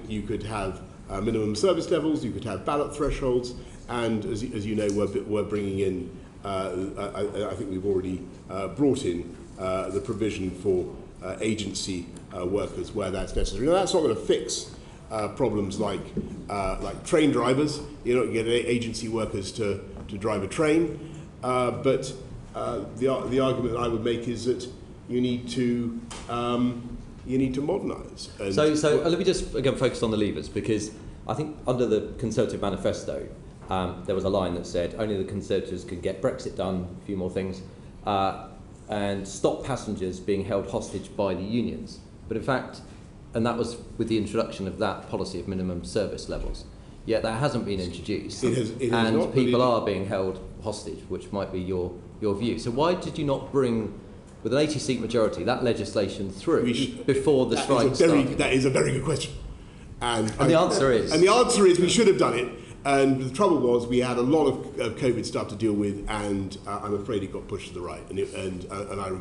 you could have minimum service levels, you could have ballot thresholds, and as you know, we're bringing in. I think we've already brought in the provision for agency workers where that's necessary. Now, that's not going to fix problems like train drivers. You're not going to get agency workers to drive a train, but the argument I would make is that you need to modernise. So let me just again focus on the levers, because I think under the Conservative manifesto there was a line that said only the Conservatives can get Brexit done, a few more things, and stop passengers being held hostage by the unions. But in fact, and that was with the introduction of that policy of minimum service levels. Yet that hasn't been introduced, and people are being held hostage, which might be your view. So why did you not bring, with an 80-seat majority, that legislation through before the strike started? That is a very good question. And the answer is? And the answer is we should have done it. And the trouble was we had a lot of COVID stuff to deal with, and I'm afraid it got pushed to the right. And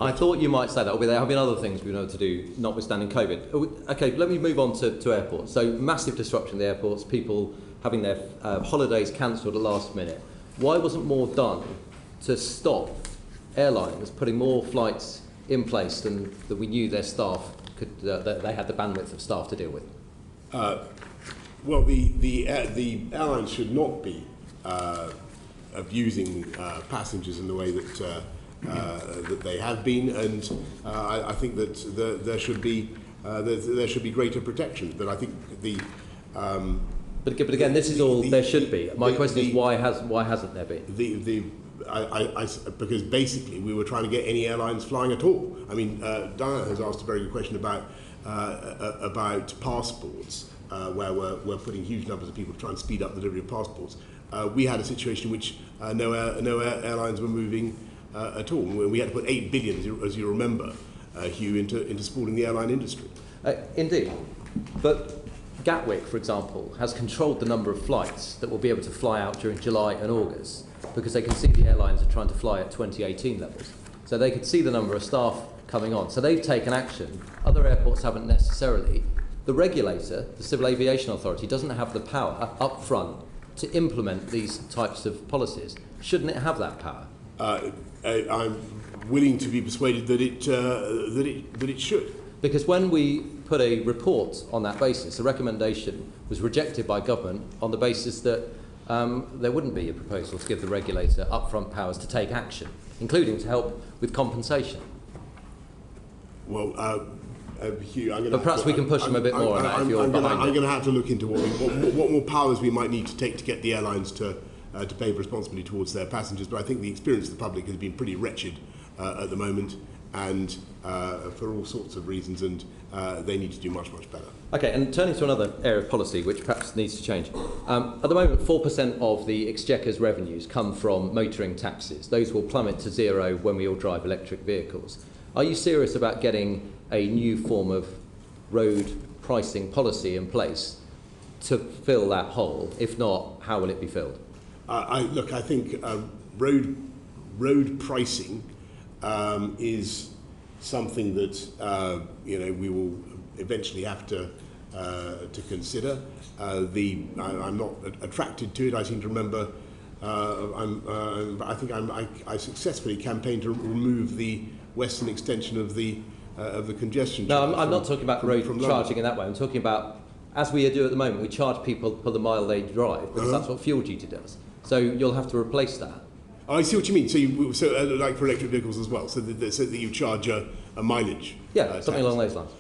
I thought you might say that, but there have been other things we've been able to do, notwithstanding COVID. Okay, let me move on to airports. So massive disruption in the airports, people having their holidays cancelled at the last minute. Why wasn't more done to stop airlines putting more flights in place than that we knew their staff could, that they had the bandwidth of staff to deal with? Well, the airlines should not be abusing passengers in the way that they have been, and I think that there should be greater protection. But I think But again, this is all there should be. My question is why hasn't there been? Because basically we were trying to get any airlines flying at all. I mean, Diana has asked a very good question about passports. Where we're putting huge numbers of people to try and speed up the delivery of passports. We had a situation in which no airlines were moving at all. We had to put 8 billion, as you remember, Hugh, into supporting the airline industry. Indeed. But Gatwick, for example, has controlled the number of flights that will be able to fly out during July and August, because they can see the airlines are trying to fly at 2018 levels. So they could see the number of staff coming on. So they've taken action. Other airports haven't necessarily. The regulator, the Civil Aviation Authority, doesn't have the power up front to implement these types of policies. Shouldn't it have that power? I'm willing to be persuaded that it should. Because when we put a report on that basis, the recommendation was rejected by government on the basis that there wouldn't be a proposal to give the regulator upfront powers to take action, including to help with compensation. Well. Hugh, but perhaps we can push them a bit more on that if you're behind it. I'm going to have to look into what more powers we might need to take to get the airlines to behave responsibly towards their passengers. But I think the experience of the public has been pretty wretched at the moment, and for all sorts of reasons, and they need to do much, much better. Okay, and turning to another area of policy which perhaps needs to change. At the moment, 4% of the Exchequer's revenues come from motoring taxes. Those will plummet to zero when we all drive electric vehicles. Are you serious about getting a new form of road pricing policy in place to fill that hole? If not, how will it be filled? I think road pricing is something that we will eventually have to consider. I'm not attracted to it. I seem to remember. I successfully campaigned to remove the western extension of the congestion. No, I'm not talking about road charging in that way. I'm talking about, as we do at the moment, we charge people for the mile they drive, because that's what fuel duty does. So you'll have to replace that. Oh, I see what you mean. So like for electric vehicles as well, so that you charge a mileage. Yeah, something along those lines.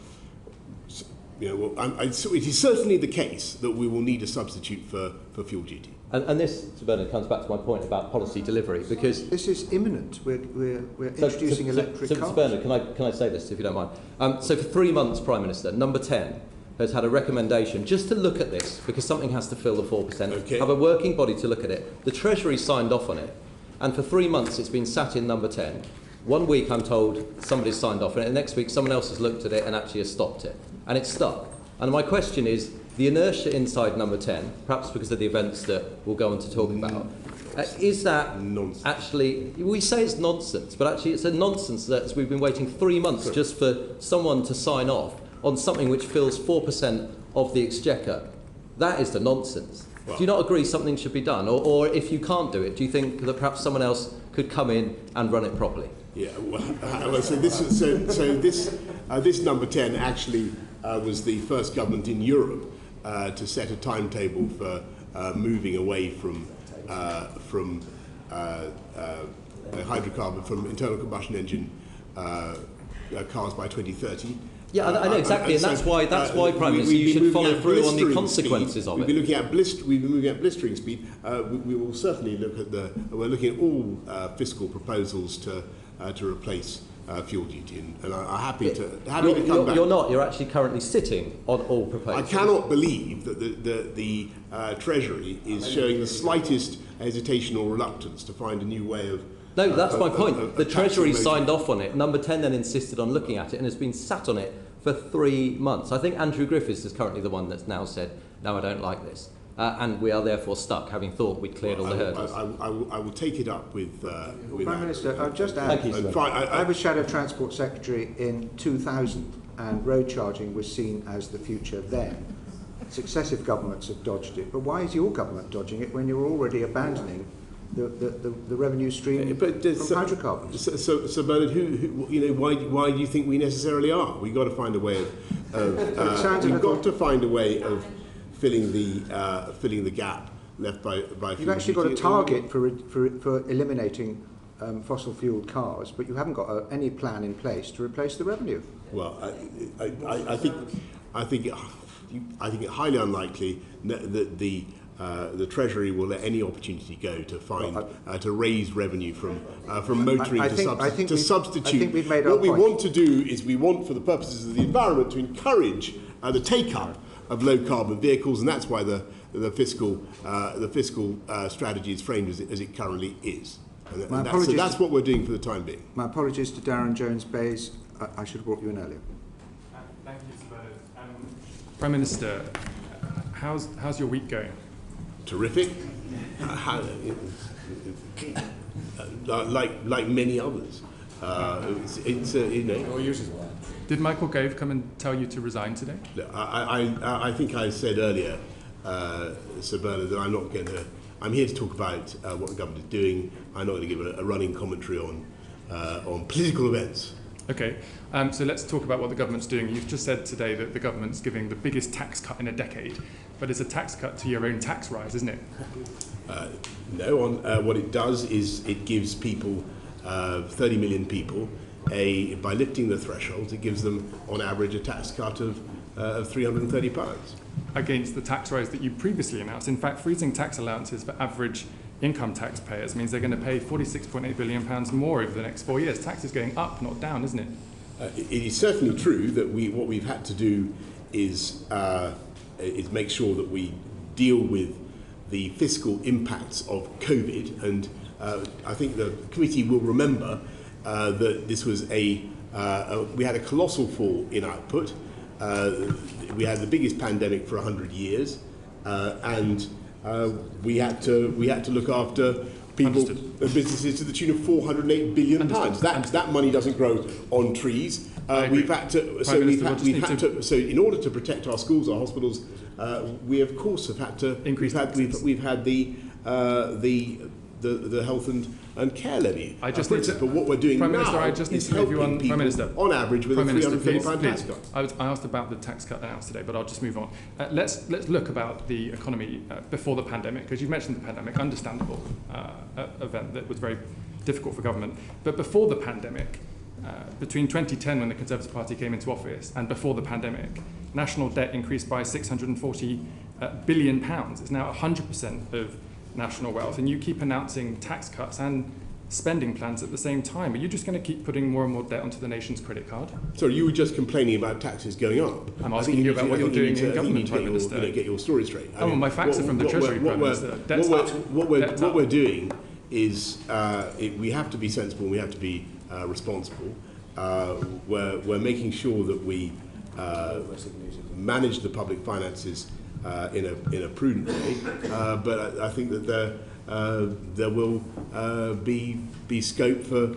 So it is certainly the case that we will need a substitute for fuel duty. And this, Sir Bernard, comes back to my point about policy delivery, because this is imminent. We're introducing electric cars. Sir Bernard, can I say this, if you don't mind? So for 3 months, Prime Minister, Number 10 has had a recommendation just to look at this, because something has to fill the 4%, okay. Have a working body to look at it. The Treasury signed off on it, and for 3 months it's been sat in Number 10. 1 week I'm told somebody's signed off on it, and next week someone else has looked at it and actually has stopped it. And it's stuck. And my question is, the inertia inside Number 10, perhaps because of the events that we'll go on to talk about, is that nonsense? Actually, we say it's nonsense, but actually it's a nonsense that we've been waiting 3 months just for someone to sign off on something which fills 4% of the exchequer. That is the nonsense. Well, do you not agree something should be done? Or if you can't do it, do you think that perhaps someone else could come in and run it properly? Yeah, so this Number 10 actually was the first government in Europe to set a timetable for moving away from hydrocarbon, from internal combustion engine cars by 2030. Yeah, I know exactly, and that's why Prime Minister, you should follow through on the consequences of it. We've been moving at blistering speed. We will certainly look at we're looking at all fiscal proposals to replace fuel duty, and I'm happy to come back. You're not. You're actually currently sitting on all proposals. I cannot believe that the Treasury is showing the slightest hesitation or reluctance to find a new way of. No, that's my point. The Treasury signed off on it. Number 10 then insisted on looking at it and has been sat on it for 3 months. I think Andrew Griffiths is currently the one that's now said, no, I don't like this. And we are therefore stuck, having thought we'd cleared all the hurdles. I will take it up with Prime Minister, I'll just add, I was Shadow Transport Secretary in 2000, and road charging was seen as the future then. Successive governments have dodged it, but why is your government dodging it when you're already abandoning the revenue stream from hydrocarbons? So Bernard, why do you think we necessarily are? We've got to find a way of filling the gap left by fuel. You've actually got a target for eliminating fossil fueled cars, but you haven't got any plan in place to replace the revenue. Well, I think it highly unlikely that the Treasury will let any opportunity go to find to raise revenue from motoring to substitute. I think we've made our what we point. want to do is we want, for the purposes of the environment, to encourage the take-up of low-carbon vehicles, and that's why the fiscal strategy is framed as it currently is. So that's what we're doing for the time being. My apologies to Darren Jones-Bayes. I should have brought you in earlier. Thank you, Sir Bernard. Prime Minister, how's your week going? Terrific. Like many others. Did Michael Gove come and tell you to resign today? I think I said earlier, Sir Bernard, that I'm here to talk about what the government is doing. I'm not going to give a running commentary on political events. Okay, so let's talk about what the government's doing. You've just said today that the government's giving the biggest tax cut in a decade, but it's a tax cut to your own tax rise, isn't it? No, what it does is it gives people, 30 million people, by lifting the thresholds, it gives them, on average, a tax cut of £330. Against the tax rise that you previously announced. In fact, freezing tax allowances for average income taxpayers means they're going to pay £46.8 billion more over the next 4 years. Tax is going up, not down, isn't it? It is certainly true that what we've had to do is make sure that we deal with the fiscal impacts of COVID, and I think the committee will remember that this was we had a colossal fall in output. We had the biggest pandemic for 100 years, and we had to look after people and businesses to the tune of £408 billion. That money doesn't grow on trees. We've had to. So in order to protect our schools, our hospitals, we of course have had to increase. We've had the health and care levy. But what we're doing Prime Minister, now I just need is to move you helping on. people Prime Minister, on average with Prime a £330 tax please. cut. I asked about the tax cut announced today, but I'll just move on. Let's look about the economy before the pandemic, because you've mentioned the pandemic, understandable event that was very difficult for government. But before the pandemic, Between 2010, when the Conservative Party came into office, and before the pandemic, national debt increased by £640 billion. It's now 100% of national wealth, and you keep announcing tax cuts and spending plans at the same time. Are you just going to keep putting more and more debt onto the nation's credit card? Sorry, you were just complaining about taxes going up. I'm asking you about what you're doing in government, Prime Minister. Get your story straight. Well, my facts are from the Treasury, Prime Minister. What we're doing is we have to be sensible and we have to be responsible. We're making sure that we manage the public finances in a prudent way, but I think that there will be scope for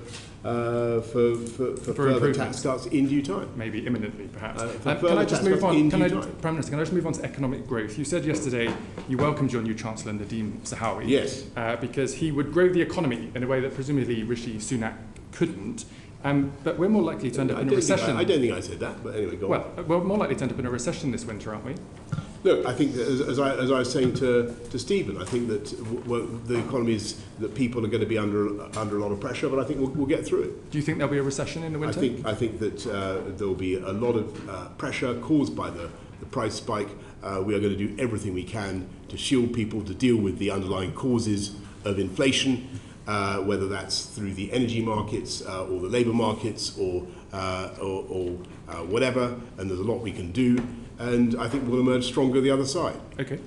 further tax cuts in due time. Maybe imminently, perhaps. Can I just move on? Prime Minister, can I just move on to economic growth? You said yesterday you welcomed your new Chancellor, Nadeem Zahawi, yes, because he would grow the economy in a way that presumably Rishi Sunak couldn't. But we're more likely to end up in a recession. I don't think I said that, but anyway, go on. We're more likely to end up in a recession this winter, aren't we? Look, I think that as I was saying to Stephen, I think that the economy is that people are going to be under a lot of pressure, but I think we'll get through it. Do you think there'll be a recession in the winter? I think that there will be a lot of pressure caused by the price spike. We are going to do everything we can to shield people, to deal with the underlying causes of inflation, whether that's through the energy markets or the labour markets or whatever. And there's a lot we can do. And I think we'll emerge stronger the other side. Okay.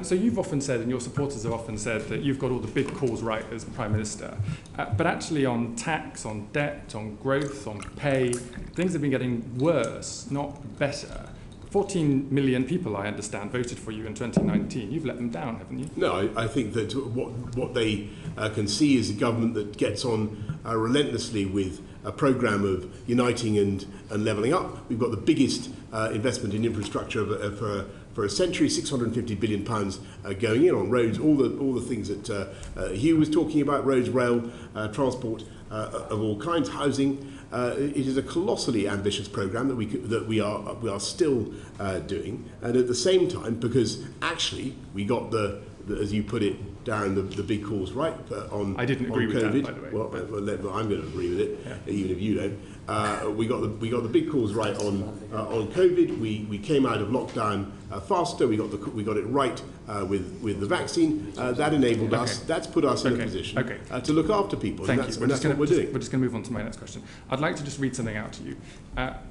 So you've often said, and your supporters have often said, that you've got all the big calls right as Prime Minister. But actually on tax, on debt, on growth, on pay, things have been getting worse, not better. 14 million people, I understand, voted for you in 2019. You've let them down, haven't you? No, I think that what they can see is a government that gets on relentlessly with a programme of uniting and levelling up. We've got the biggest investment in infrastructure for a century, £650 billion going in on roads, all the things that Hugh was talking about, roads, rail, transport of all kinds, housing. It is a colossally ambitious programme that we are still doing, and at the same time, because actually we got the as you put it, Darren, the big calls right on. I didn't agree with COVID. that, by the way. Well, I'm going to agree with it, yeah. Even if you don't. We got the big calls right on COVID. We came out of lockdown faster. We got it right with the vaccine. That enabled us. That's put us in a position to look after people. Thank and that's, you. and that's what we're doing. We're just going to move on to my next question. I'd like to just read something out to you.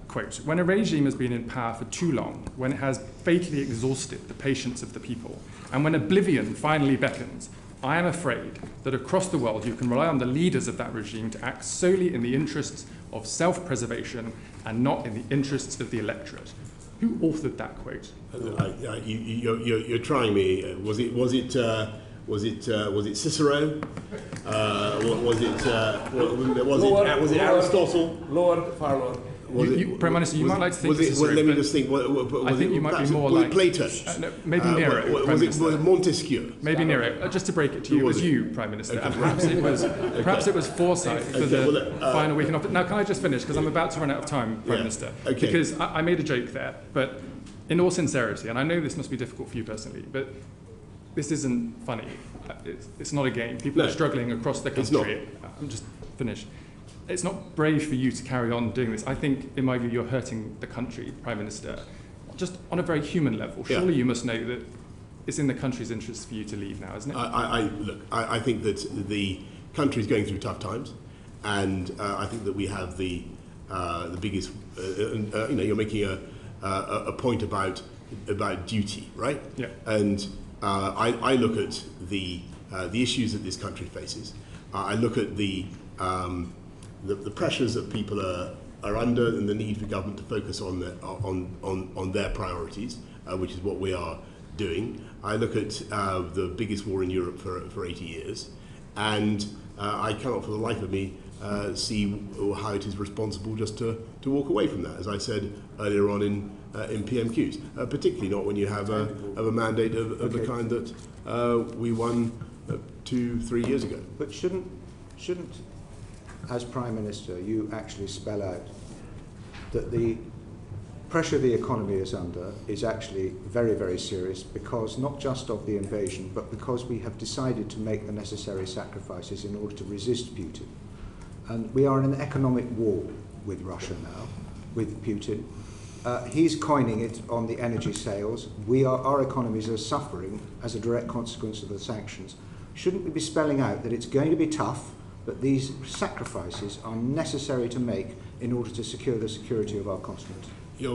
Quote: "When a regime has been in power for too long, when it has fatally exhausted the patience of the people, and when oblivion finally beckons, I am afraid that across the world you can rely on the leaders of that regime to act solely in the interests of self-preservation and not in the interests of the electorate." Who authored that quote? You're trying me. Was it Cicero? Was it Aristotle? Lord, far Lord. Prime Minister, you might like to think Cicero, let me just think. I think you might be more like Plato. No, maybe Nero. Was it Montesquieu? Maybe Nero. Just to break it to you, it was you, Prime Minister. And perhaps it was foresight for the final week in office. Now, can I just finish? Because I'm about to run out of time, Prime Minister. Okay. Because I made a joke there, but in all sincerity, and I know this must be difficult for you personally, but this isn't funny. It's not a game. People are struggling across the country. I'm just finished. It's not brave for you to carry on doing this. I think, in my view, you're hurting the country, Prime Minister, just on a very human level. Surely you must know that it's in the country's interest for you to leave now, isn't it? I think that the country is going through tough times, and I think that we have the biggest. You're making a point about duty, right? Yeah. And I look at the issues that this country faces. I look at the pressures that people are under, and the need for government to focus on their priorities, which is what we are doing. I look at the biggest war in Europe for 80 years, and I cannot for the life of me see how it is responsible just to walk away from that, as I said earlier on in PMQs, particularly not when you have a mandate of the kind that we won 2-3 years ago. But shouldn't, as Prime Minister, you actually spell out that the pressure the economy is under is actually very, very serious, because not just of the invasion, but because we have decided to make the necessary sacrifices in order to resist Putin. And we are in an economic war. with Russia now, with Putin. He's coining it on the energy sales. Our economies are suffering as a direct consequence of the sanctions. Shouldn't we be spelling out that it's going to be tough, but these sacrifices are necessary to make in order to secure the security of our continent?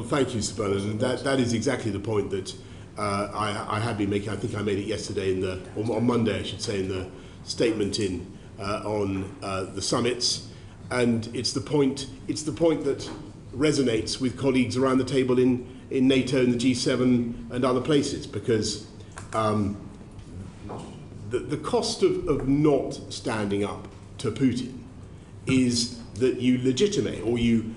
Thank you, Sir Bernard. And that is exactly the point that I have been making. I think I made it yesterday or on Monday, I should say, in the statement on the summits. And it's the point that resonates with colleagues around the table in NATO and the G7 and other places, because the cost of not standing up to Putin is that you legitimate or you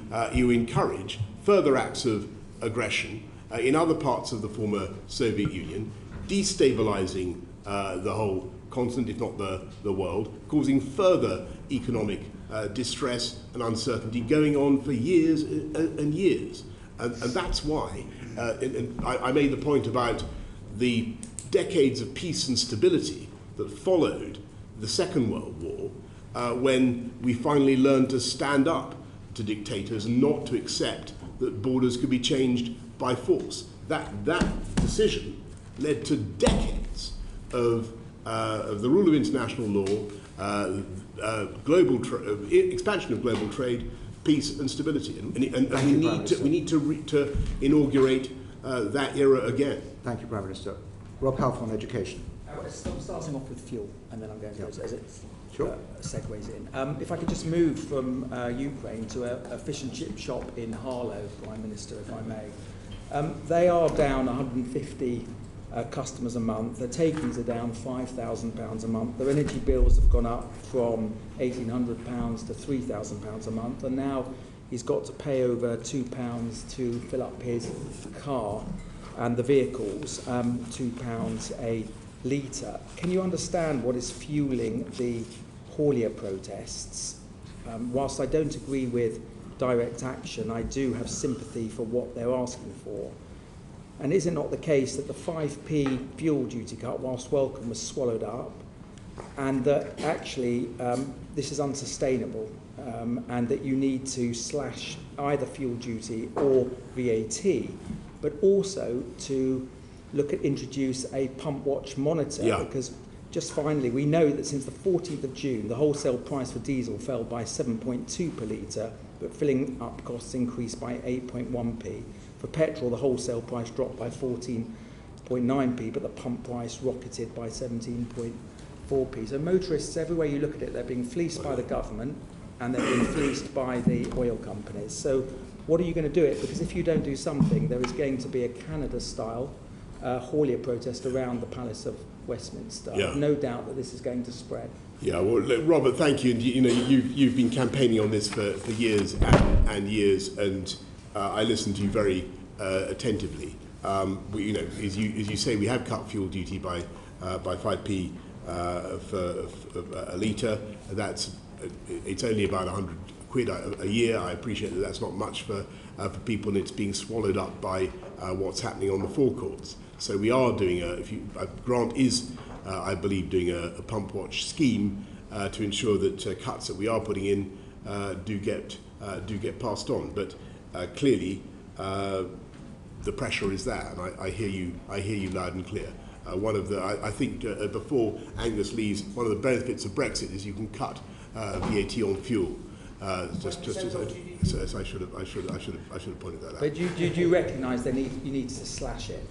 encourage further acts of aggression in other parts of the former Soviet Union, destabilizing the whole continent, if not the world, causing further economic distress and uncertainty going on for years and years. And that's why I made the point about the decades of peace and stability that followed the Second World War, when we finally learned to stand up to dictators and not to accept that borders could be changed by force. That decision led to decades of the rule of international law, expansion of global trade, peace and stability, and we need to inaugurate that era again. Thank you, Prime Minister. Rob Half on education. I'm starting off with fuel, and then I'm going to as it sure. Segues in. If I could just move from Ukraine to a fish and chip shop in Harlow, Prime Minister, if I may. They are down 150 customers a month. Their takings are down £5,000 a month. Their energy bills have gone up from £1,800 to £3,000 a month, and now he's got to pay over £2 to fill up his car and the vehicles, £2 a litre. Can you understand what is fueling the haulier protests? Whilst I don't agree with direct action, I do have sympathy for what they're asking for. And is it not the case that the 5p fuel duty cut, whilst welcome, was swallowed up, and that actually this is unsustainable, and that you need to slash either fuel duty or VAT, but also to look at introduce a pump watch monitor, because just finally, we know that since the 14th of June, the wholesale price for diesel fell by 7.2 per litre, but filling up costs increased by 8.1p. For petrol, the wholesale price dropped by 14.9p, but the pump price rocketed by 17.4p. So motorists, everywhere you look at it, they're being fleeced by the government, and they're being fleeced by the oil companies. So what are you going to do it? Because if you don't do something, there is going to be a Canada-style haulier protest around the Palace of Westminster. Yeah. No doubt that this is going to spread. Yeah, well, look, Robert, thank you. And you've been campaigning on this for years and years, and I listened to you very attentively. As you say, we have cut fuel duty by 5p for a litre. It's only about 100 quid a year. I appreciate that that's not much for people, and it's being swallowed up by what's happening on the forecourts. So we are doing Grant is, I believe, doing a pump watch scheme to ensure that cuts that we are putting in do get passed on. But clearly, the pressure is there, and I hear you loud and clear. I think before Angus leaves, one of the benefits of Brexit is you can cut VAT on fuel. So I should have pointed that out. But do you recognise you need to slash it?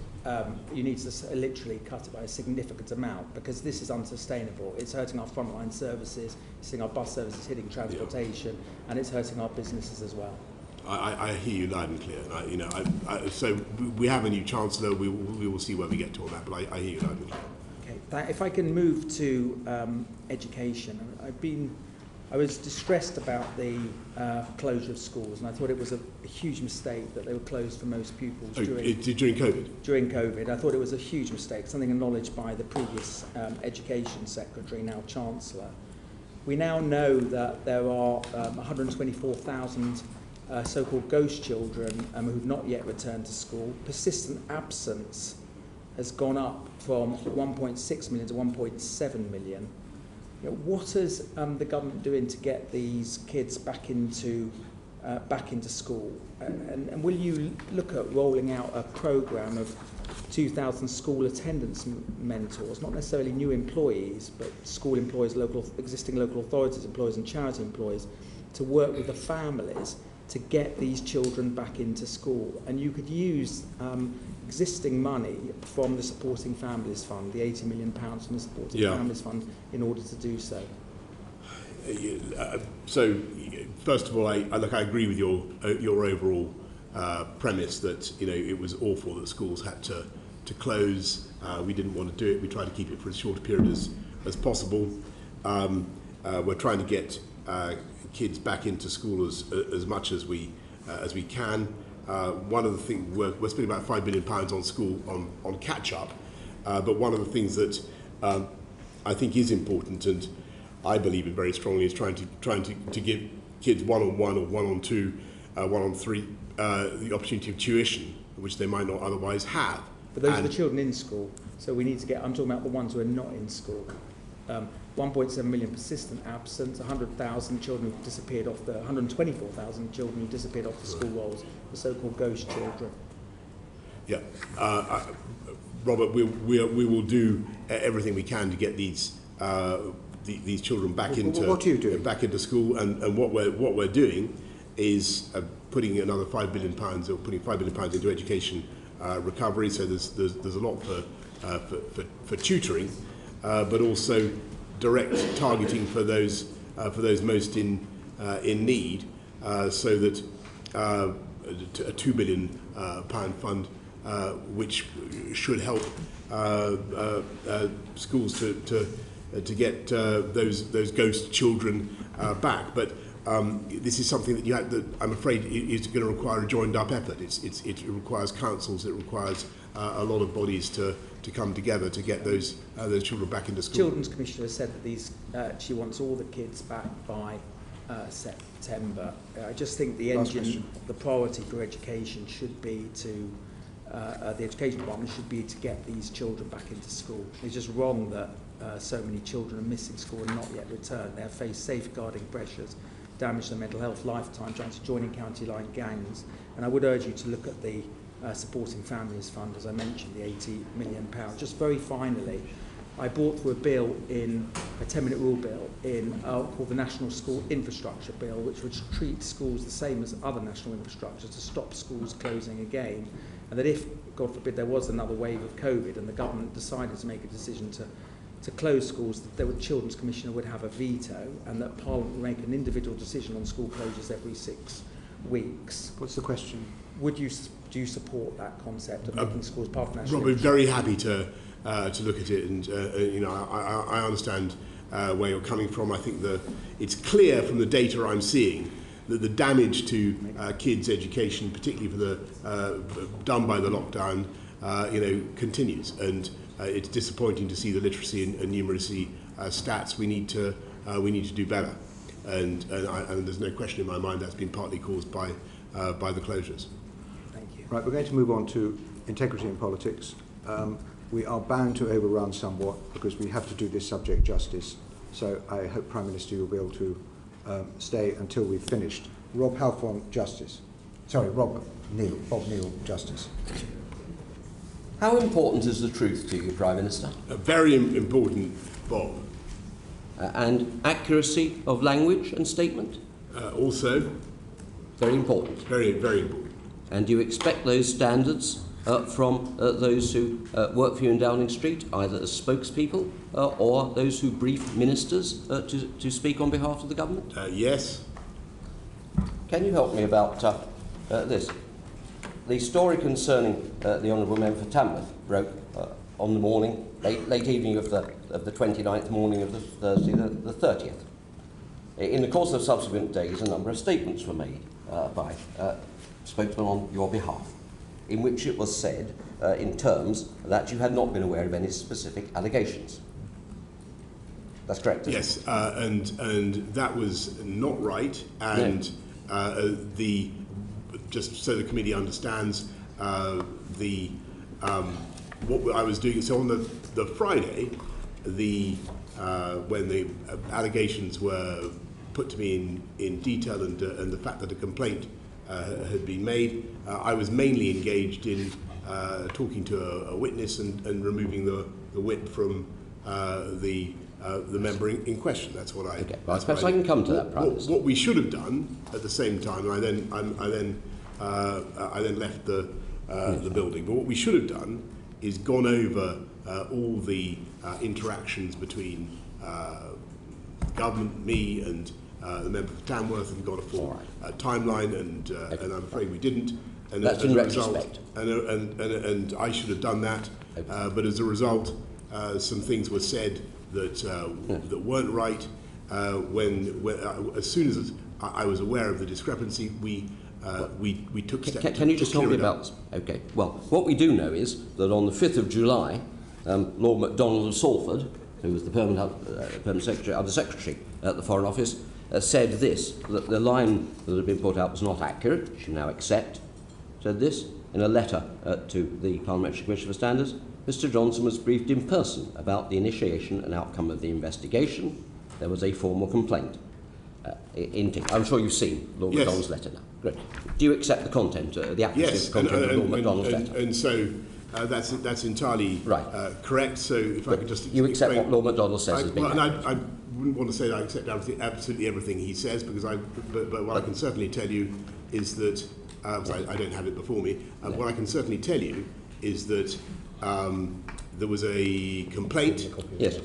You need to literally cut it by a significant amount, because this is unsustainable. It's hurting our frontline services, it's hitting our bus services, hitting transportation, and it's hurting our businesses as well. I hear you loud and clear. So we have a new Chancellor. We will see where we get to on that. But I hear you loud and clear. Okay. If I can move to education, I was distressed about the closure of schools, and I thought it was a huge mistake that they were closed for most pupils during COVID. During COVID, I thought it was a huge mistake, something acknowledged by the previous Education Secretary, now Chancellor. We now know that there are 124,000 so-called ghost children who've not yet returned to school. Persistent absence has gone up from 1.6 million to 1.7 million. What is the government doing to get these kids back into back into school? And will you look at rolling out a programme of 2,000 school attendance mentors, not necessarily new employees, but school employees, existing local authorities employees and charity employees, to work with the families to get these children back into school? And you could use existing money from the Supporting Families Fund, the £80 million from the Supporting Families Fund, in order to do so. So, first of all, I agree with your overall premise that it was awful that schools had to close. We didn't want to do it. We tried to keep it for as short a period as possible. We're trying to get kids back into school as much as we can. One of the things we're spending about £5 billion on school on catch up, but one of the things that I think is important, and I believe in very strongly, is trying to give kids one-on-one or one-on-two, one-on-three the opportunity of tuition, which they might not otherwise have. But those are the children in school, so we need to get, I'm talking about the ones who are not in school. 1.7 million persistent absence, 100,000 children who've disappeared off 124,000 children who've disappeared off the school rolls, the so-called ghost children. Yeah, Robert, we will do everything we can to get these children back into school, and what we're doing is putting another £5 billion, or putting £5 billion into education recovery. So there's a lot for tutoring, but also direct targeting for those most in need, so that a £2 billion fund, which should help schools to get those ghost children back. But this is something that I'm afraid is going to require a joined-up effort. It requires councils, it requires a lot of bodies to come together to get those children back into school. Children's Commissioner has said that she wants all the kids back by September. I just think the priority for education should be to the education department should be to get these children back into school. It's just wrong that so many children are missing school and not yet returned. They have faced safeguarding pressures, damage their mental health, lifetime, trying to join in county line gangs. And I would urge you to look at the Supporting Families Fund, as I mentioned, the £80 million. Just very finally, I brought through a bill in a 10-minute rule bill called the National School Infrastructure Bill, which would treat schools the same as other national infrastructure to stop schools closing again. And that if, God forbid, there was another wave of COVID and the government decided to make a decision to close schools, that the Children's Commissioner would have a veto, and that Parliament would make an individual decision on school closures every 6 weeks. What's the question? Do you support that concept of making schools part of national? Rob, we're very happy to look at it, and I understand where you're coming from. I think it's clear from the data I'm seeing that the damage to kids' education, particularly for the done by the lockdown, continues, and it's disappointing to see the literacy and numeracy stats. We need to do better, and there's no question in my mind that's been partly caused by the closures. Thank you. Right, we're going to move on to integrity in politics. We are bound to overrun somewhat because we have to do this subject justice. So I hope Prime Minister you'll be able to stay until we've finished. Rob Halfon, Justice. Sorry, Bob Neal, Justice. How important is the truth to you, Prime Minister? Very important, Bob. And accuracy of language and statement? Also. Very important. Very, very important. And do you expect those standards from those who work for you in Downing Street, either as spokespeople or those who brief ministers to speak on behalf of the government? Yes. Can you help me about this? The story concerning the Honourable Member for Tamworth broke on the morning, late evening of the 29th, morning of the Thursday, the 30th. In the course of subsequent days, a number of statements were made by spokesmen on your behalf, in which it was said, in terms, that you had not been aware of any specific allegations. That's correct, isn't it? Yes, and that was not right, and just so the committee understands what I was doing. So on the Friday, when the allegations were put to me in detail, and the fact that a complaint had been made. I was mainly engaged in talking to a witness and removing the whip from the member in question. That's what I. Okay. Well, perhaps I can come to that. Prime Minister. What we should have done at the same time, I then left the building. But what we should have done is gone over all the interactions between government, me, and the member for Tamworth, and got a full timeline, and I'm afraid we didn't. And that's in retrospect. And I should have done that, but as a result, some things were said that weren't right. As soon as I was aware of the discrepancy, we took steps. Can you just tell me about? Okay. Well, what we do know is that on the 5th of July, Lord MacDonald of Salford, who was the permanent secretary, Under Secretary at the Foreign Office, said this: that the line that had been put out was not accurate, which you now accept. Said this in a letter to the Parliamentary Commission for Standards. Mr. Johnson was briefed in person about the initiation and outcome of the investigation. There was a formal complaint. I'm sure you've seen Lord MacDonald's letter now. Great. Do you accept the content, the accuracy of the content of Lord MacDonald's letter? And so that's entirely correct. So if I could just you accept what Lord MacDonald says as being accurate. I wouldn't want to say that I accept absolutely everything he says, because but what I can certainly tell you is that I don't have it before me. What I can certainly tell you is that there was a complaint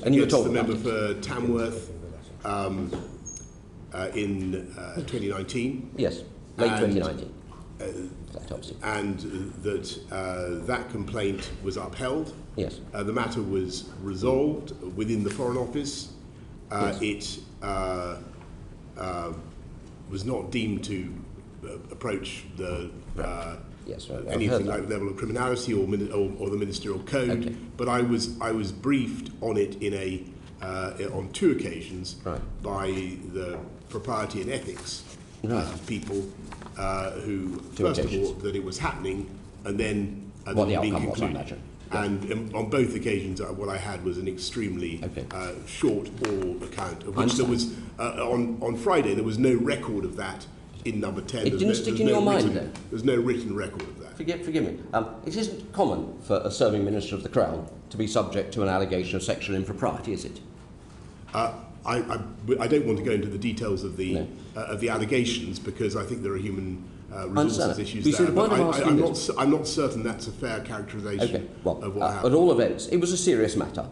and you were told the member for Tamworth in 2019. Yes, late 2019. And that complaint was upheld. Yes. The matter was resolved within the Foreign Office. It was not deemed to approach the anything like the level of criminality or the ministerial code. But I was briefed on it on 2 occasions by the propriety and ethics people who first thought that it was happening, and then what the being outcome was, I concluded. imagine. And on both occasions, what I had was an extremely short oral account, of which there was on Friday there was no record of that in number 10. It didn't stick in your mind then? There's no written record of that. Forgive me. It isn't common for a serving Minister of the Crown to be subject to an allegation of sexual impropriety, is it? I don't want to go into the details of the allegations, because I think there are human resources issues there. But I'm not certain that's a fair characterisation of what happened. At all events, it was a serious matter,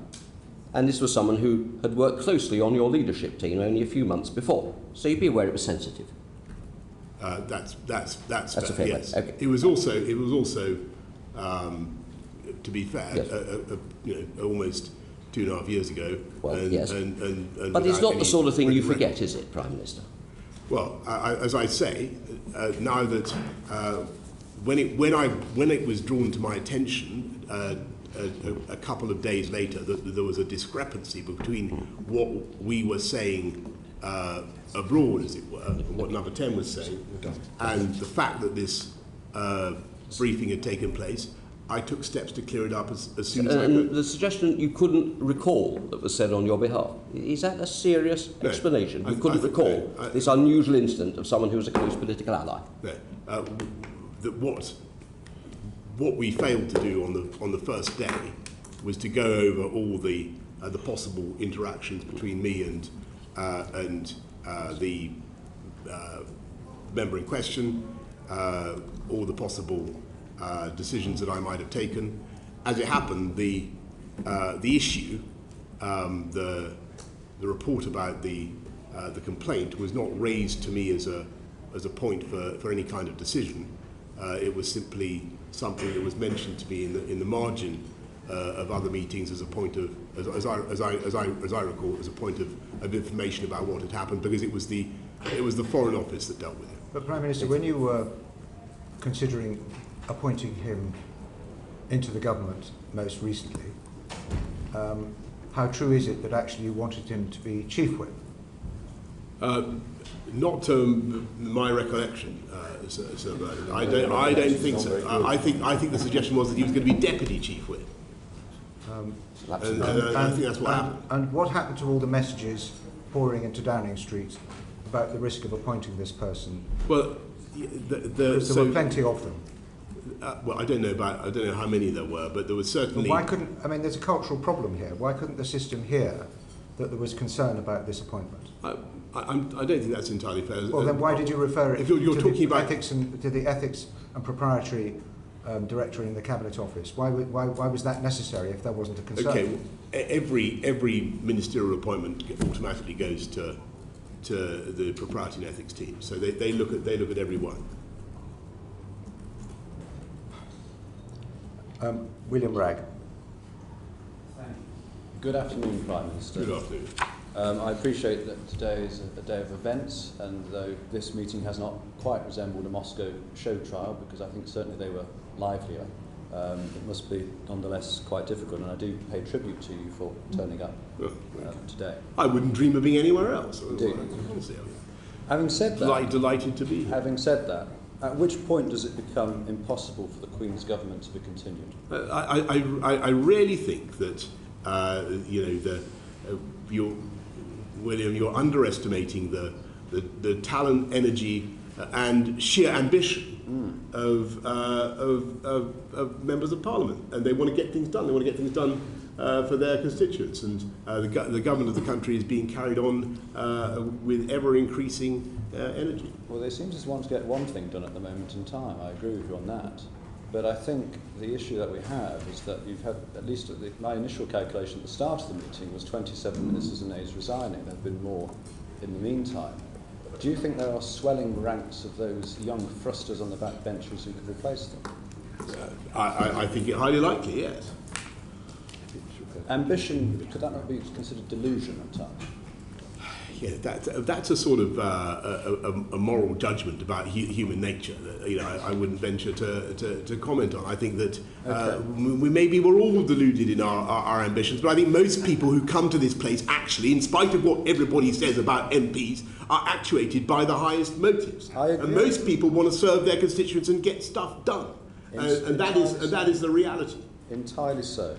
and this was someone who had worked closely on your leadership team only a few months before, so you'd be aware it was sensitive. That's fair, a fair, yes. Okay. It was also to be fair, almost 2.5 years ago. Well, yes. But it's not the sort of thing you forget, is it, Prime Minister? Well, as I say, now that when it was drawn to my attention a couple of days later that there was a discrepancy between what we were saying abroad, as it were, and what number 10 was saying, and the fact that this briefing had taken place, I took steps to clear it up as soon as I could. The suggestion you couldn't recall that was said on your behalf, is that a serious explanation? You couldn't recall this unusual incident of someone who was a close political ally? No. What we failed to do on the first day was to go over all the possible interactions between me and the member in question, all the possible decisions that I might have taken. As it happened, the issue, the report about the complaint was not raised to me as a point for any kind of decision. It was simply something that was mentioned to me in the margin of other meetings as a point of, as I recall, as a point of information about what had happened, because it was the Foreign Office that dealt with it. But Prime Minister, when you were considering appointing him into the government most recently, how true is it that actually you wanted him to be Chief Whip? Not to my recollection, Sir Bernard. I don't think so. I think the suggestion was that he was going to be Deputy Chief Whip. I think that's what happened. And what happened to all the messages pouring into Downing Street about the risk of appointing this person? Well, because there were plenty of them. Well, I don't know how many there were, but there was certainly. Well, why couldn't? I mean, there's a cultural problem here. Why couldn't the system hear that there was concern about this appointment? I don't think that's entirely fair. Well, then why did you refer it if you're to talking the about ethics and to the ethics and proprietary director in the Cabinet Office? Why was that necessary if there wasn't a concern? Okay, well, every ministerial appointment automatically goes to the propriety and ethics team, so they look at every one. William Ragg. Good afternoon, Prime Minister. Good afternoon. I appreciate that today is a day of events, and though this meeting has not quite resembled a Moscow show trial, because I think certainly they were livelier, it must be nonetheless quite difficult, and I do pay tribute to you for turning up today. I wouldn't dream of being anywhere else. Indeed. Having said that, delighted to be here. Having said that, at which point does it become impossible for the Queen's government to be continued? I really think that William, you're underestimating the talent, energy, and sheer ambition of members of Parliament, and they want to get things done. They want to get things done for their constituents, and the government of the country is being carried on with ever-increasing energy. Well, they seem to want to get one thing done at the moment in time. I agree with you on that. But I think the issue that we have is that you've had, at least my initial calculation at the start of the meeting was 27 ministers and aides resigning. There have been more in the meantime. Do you think there are swelling ranks of those young thrusters on the back benches who could replace them? I think it highly likely, yes. Ambition, could that not be considered delusion at times? Yeah, that's a sort of a moral judgment about human nature that I wouldn't venture to comment on. I think that we're all deluded in our ambitions, but I think most people who come to this place actually, in spite of what everybody says about MPs, are actuated by the highest motives. And most people want to serve their constituents and get stuff done, and that is the reality. Entirely so.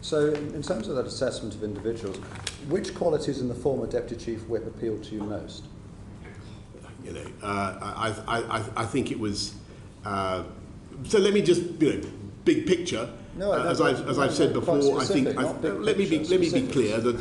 So, in terms of that assessment of individuals, which qualities in the former Deputy Chief Whip appealed to you most? I think it was. So let me just, big picture. No, as I've said before, I think. Let me be clear that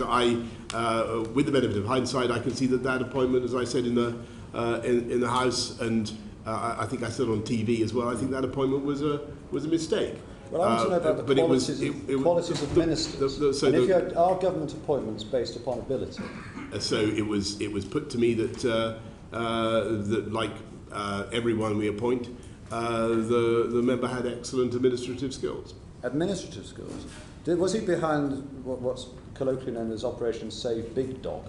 with the benefit of hindsight, I can see that appointment, as I said in the House, and I think I said on TV as well. I think that appointment was a mistake. Well, I want to know about the qualities of ministers. And if you are government appointments based upon ability? So it was put to me that like everyone we appoint, the member had excellent administrative skills. Administrative skills. Was he behind what's colloquially known as Operation Save Big Dog?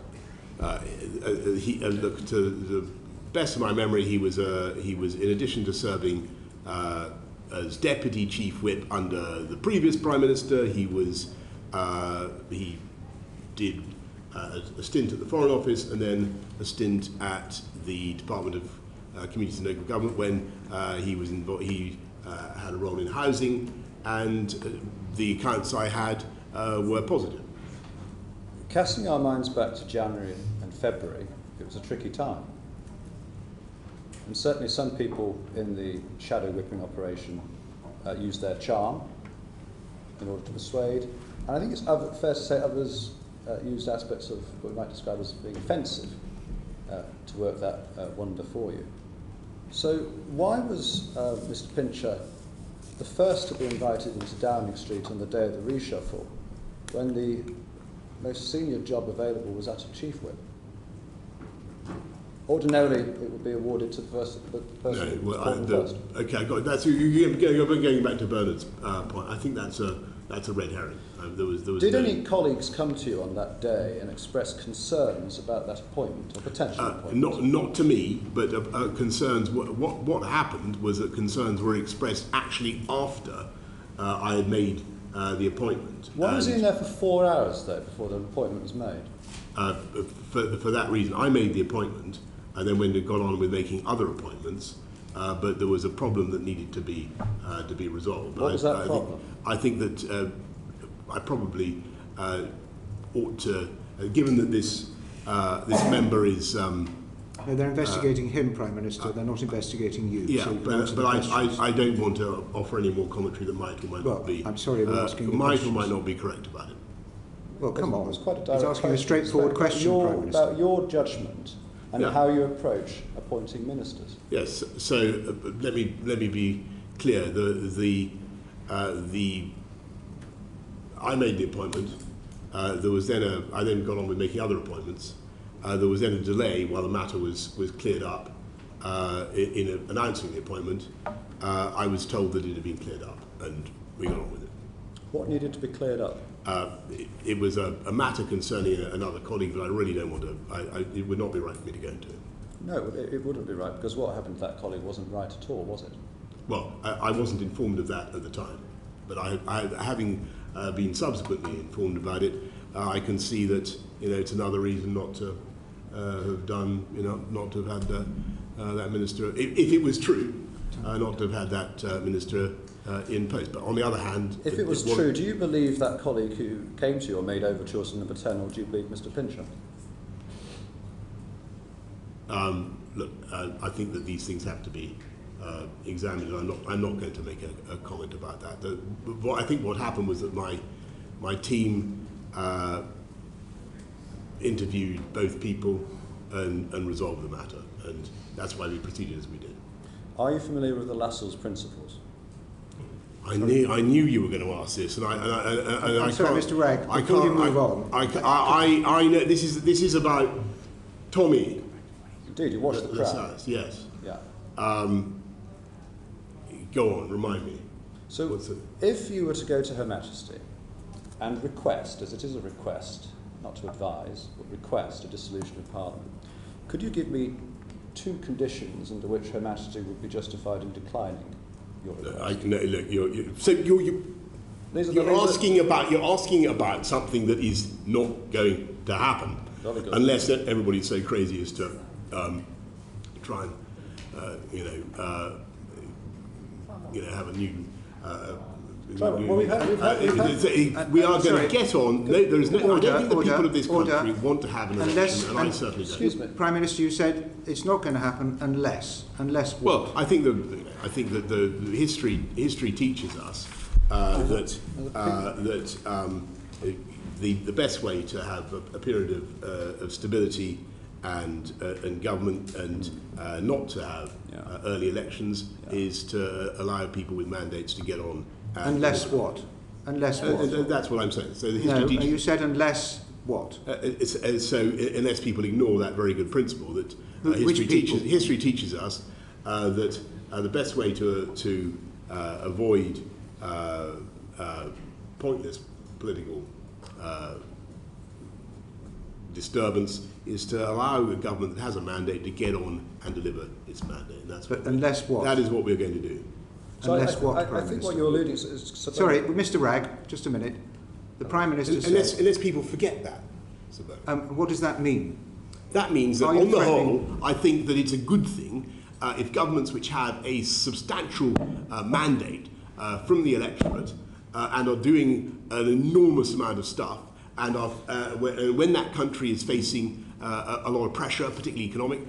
Look, to the best of my memory, he was in addition to serving as Deputy Chief Whip under the previous Prime Minister, he did a stint at the Foreign Office and then a stint at the Department of Communities and Local Government when he had a role in housing, and the accounts I had were positive. Casting our minds back to January and February, it was a tricky time. And certainly some people in the shadow whipping operation used their charm in order to persuade. And I think it's fair to say others used aspects of what we might describe as being offensive to work that wonder for you. So why was Mr. Pincher the first to be invited into Downing Street on the day of the reshuffle when the most senior job available was that of Chief Whip? Ordinarily, it would be awarded to the person who was first. Okay, I got it. That's going back to Bernard's point. I think that's a red herring. Did any colleagues come to you on that day and express concerns about that appointment or potential appointment? Not to me, but concerns. What happened was that concerns were expressed actually after I had made the appointment. Why was he in there for 4 hours though before the appointment was made? For that reason, I made the appointment. And then when it got on with making other appointments, but there was a problem that needed to be resolved. What was that problem? I think that I probably ought to, given that this member is No, they're investigating him, Prime Minister. They're not investigating you. Yeah, so but I don't want to offer any more commentary that might or might not be. I'm sorry, we're asking might or might not be correct about it. Well, come on. It's quite a direct He's asking a straightforward question, Prime Minister. About your judgment and how you approach appointing ministers. Yes. So let me be clear. I made the appointment. There was then I then got on with making other appointments. There was then a delay while the matter was cleared up. In announcing the appointment, I was told that it had been cleared up, and we got on with it. What needed to be cleared up? It was a matter concerning another colleague that I really don't want to. It would not be right for me to go into it. No, it wouldn't be right, because what happened to that colleague wasn't right at all, was it? Well, I wasn't informed of that at the time, but having been subsequently informed about it, I can see that it's another reason not to have done, not to have had that minister, if it was true, not to have had that minister in post. But on the other hand, if it was true, do you believe that colleague who came to you or made overtures to number 10, or do you believe Mr. Pincher? Look, I think that these things have to be examined. I'm not going to make a comment about that. I think what happened was that my team interviewed both people and resolved the matter, and that's why we proceeded as we did. Are you familiar with the Lassalle's principles? I knew you were going to ask this, and I'm sorry, Mr. Ragg. Before you move on, I know this is about Tommy. Indeed, you watched the crowd. Yes. Yeah. Go on, remind me. So, if you were to go to Her Majesty and request, as it is a request, not to advise, but request a dissolution of Parliament, could you give me 2 conditions under which Her Majesty would be justified in declining your request? You're asking about something that is not going to happen, unless everybody's so crazy as to try and have a new. We are going to get on. No, there is no. I don't think the people of this country want to have an election, and I certainly don't. Excuse me, Prime Minister. You said it's not going to happen unless what? Well, I think that the history teaches us that the best way to have a period of stability and government and not to have early elections is to allow people with mandates to get on. Unless what? Unless what? That's what I'm saying. So the history teaches. You said unless what? So unless people ignore that very good principle that history teaches us that the best way to avoid pointless political disturbance is to allow a government that has a mandate to get on and deliver its mandate. And that's unless what? That is what we're going to do. So unless I think what you're alluding to is... Sorry, Mr. Ragg, just a minute. The Prime Minister said... Unless people forget that. What does that mean? That means that on the whole, I think that it's a good thing if governments which have a substantial mandate from the electorate and are doing an enormous amount of stuff, and when that country is facing a lot of pressure, particularly economic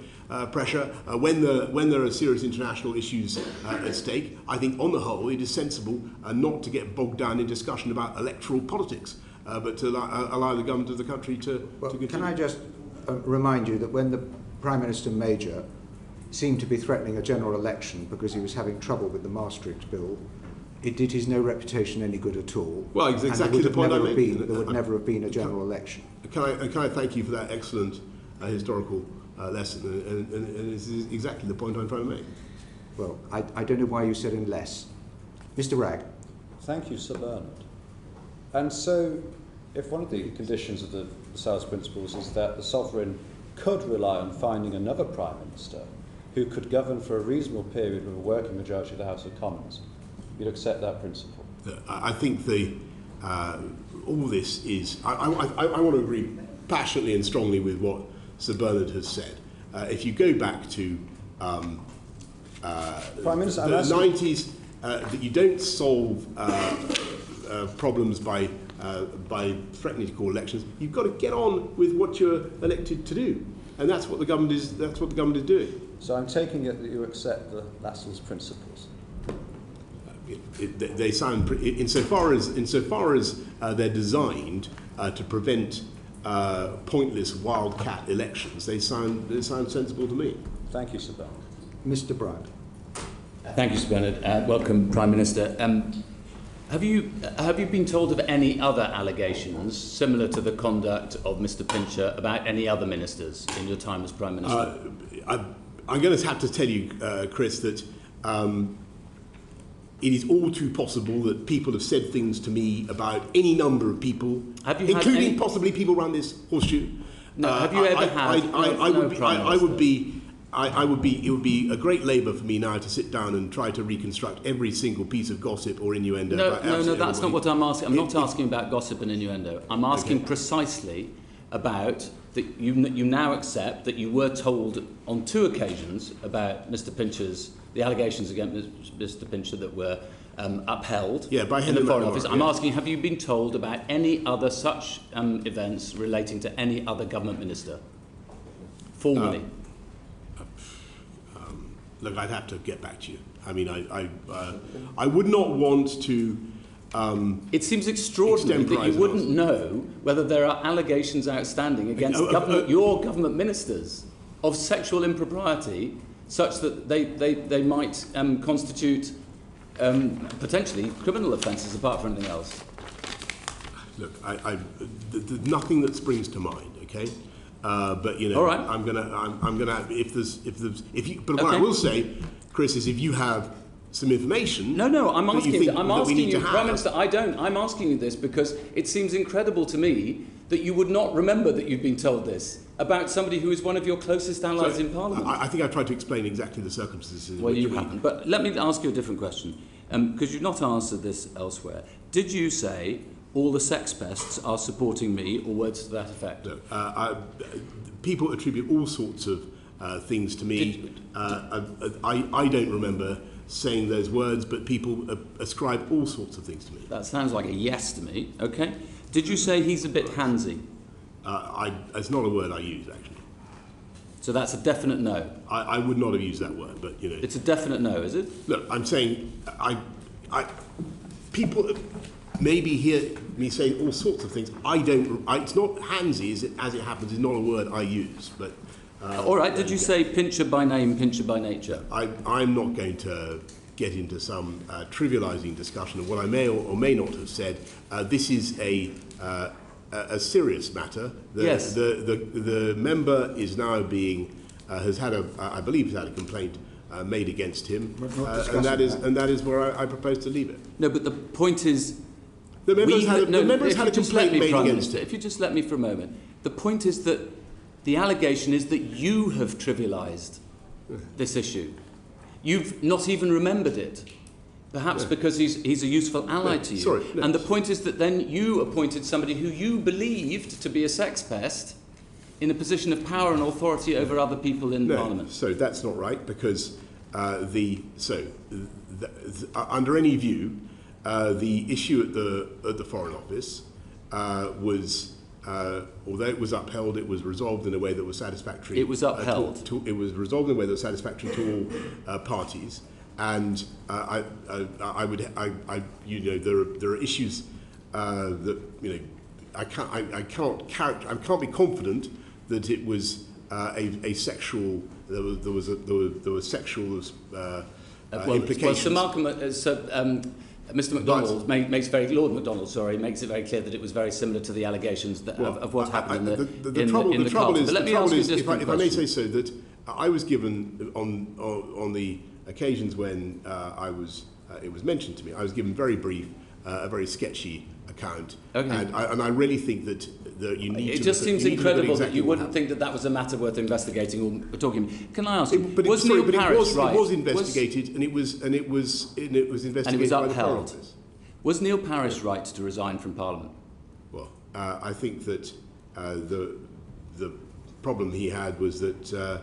pressure, when there are serious international issues at stake, I think on the whole it is sensible not to get bogged down in discussion about electoral politics, but to allow the government of the country to continue. Can I just remind you that when the Prime Minister Major seemed to be threatening a general election because he was having trouble with the Maastricht Bill, it did his no reputation any good at all. Well, exactly the point I made. There would never have been a general election. Can I thank you for that excellent historical lesson? And this is exactly the point I'm trying to make. Well, I don't know why you said unless. Mr. Ragg. Thank you, Sir Bernard. And so, if one of the conditions of the Lassalle's principles is that the sovereign could rely on finding another Prime Minister who could govern for a reasonable period with a working majority of the House of Commons, you'd accept that principle? I think all this is... I want to agree passionately and strongly with what Sir Bernard has said. If you go back to Prime Minister, the 90s, that you don't solve problems by threatening to call elections. You've got to get on with what you're elected to do. and that's what the government is doing. So I'm taking it that you accept the Lassel's principles. They sound, insofar as they're designed to prevent pointless wildcat elections, they sound sensible to me. Thank you, Sir Bernard. Mr. Bragg. Thank you, Sir Bernard. Welcome, Prime Minister. Have you been told of any other allegations similar to the conduct of Mr. Pincher about any other ministers in your time as Prime Minister? I'm going to have to tell you, Chris, that it is all too possible that people have said things to me about any number of people, including possibly people around this horseshoe. No, have you ever had? It would be a great labour for me now to sit down and try to reconstruct every single piece of gossip or innuendo. No, that's not what I'm asking. I'm not asking about gossip and innuendo. I'm asking precisely about that you now accept that you were told on 2 occasions about Mr. Pincher's, the allegations against Mr. Pincher that were upheld by in the Foreign Office. I'm asking, have you been told about any other such events relating to any other government minister, formally? Look, I'd have to get back to you. I mean, I would not want to. It seems extraordinary that you wouldn't know whether there are allegations outstanding against your government ministers of sexual impropriety, such that they might constitute potentially criminal offences apart from anything else. Look, there's nothing that springs to mind. Okay. But you know, all right. I'm gonna. But what I will say, Chris, is if you have some information. No, I'm asking you, Prime Minister. I don't. I'm asking you this because it seems incredible to me that you would not remember that you've been told this about somebody who is one of your closest allies in Parliament. I think I tried to explain exactly the circumstances. Well, you haven't. But let me ask you a different question, because you've not answered this elsewhere. Did you say all the sex pests are supporting me, or words to that effect? No. People attribute all sorts of things to me. I don't remember saying those words, but people ascribe all sorts of things to me. That sounds like a yes to me. Okay. Did you say he's a bit handsy? It's not a word I use, actually. So that's a definite no. I would not have used that word, but you know. It's a definite no, is it? Look, I'm saying people maybe hear me say all sorts of things. It's not handsy, as it happens. Is not a word I use, but. All right. Did you say Pincher by name, Pincher by nature? I'm not going to get into some trivialising discussion of what I may or may not have said. This is a serious matter. Yes. The member is now I believe, has had a complaint made against him, and that is where I propose to leave it. No, but the point is, the member has had a complaint made against him. If you just let me for a moment, the point is that the allegation is that you have trivialised this issue. You've not even remembered it, perhaps because he's a useful ally to you. And the point is that then you appointed somebody who you believed to be a sex pest in a position of power and authority over other people in Parliament. So that's not right, because under any view, the issue at the Foreign Office was. Although it was upheld, it was resolved in a way that was satisfactory. It was upheld. It was resolved in a way that was satisfactory to all parties, and there are issues that I can't be confident that it was a sexual. There was sexual implications. Well, Sir Malcolm. Mr. MacDonald Lord MacDonald, makes it very clear that it was very similar to the allegations of what happened the trouble is, if I may say so, that I was given on the occasions when it was mentioned to me, I was given very brief, a very sketchy account, and I really think that you need. It just seems incredible that you wouldn't think that was a matter worth investigating or talking. Can I ask you? Was Neil Parish right? It was investigated, and it was investigated, and it was upheld. By the Foreign Office. Was Neil Parish right to resign from Parliament? Well, I think that the problem he had was that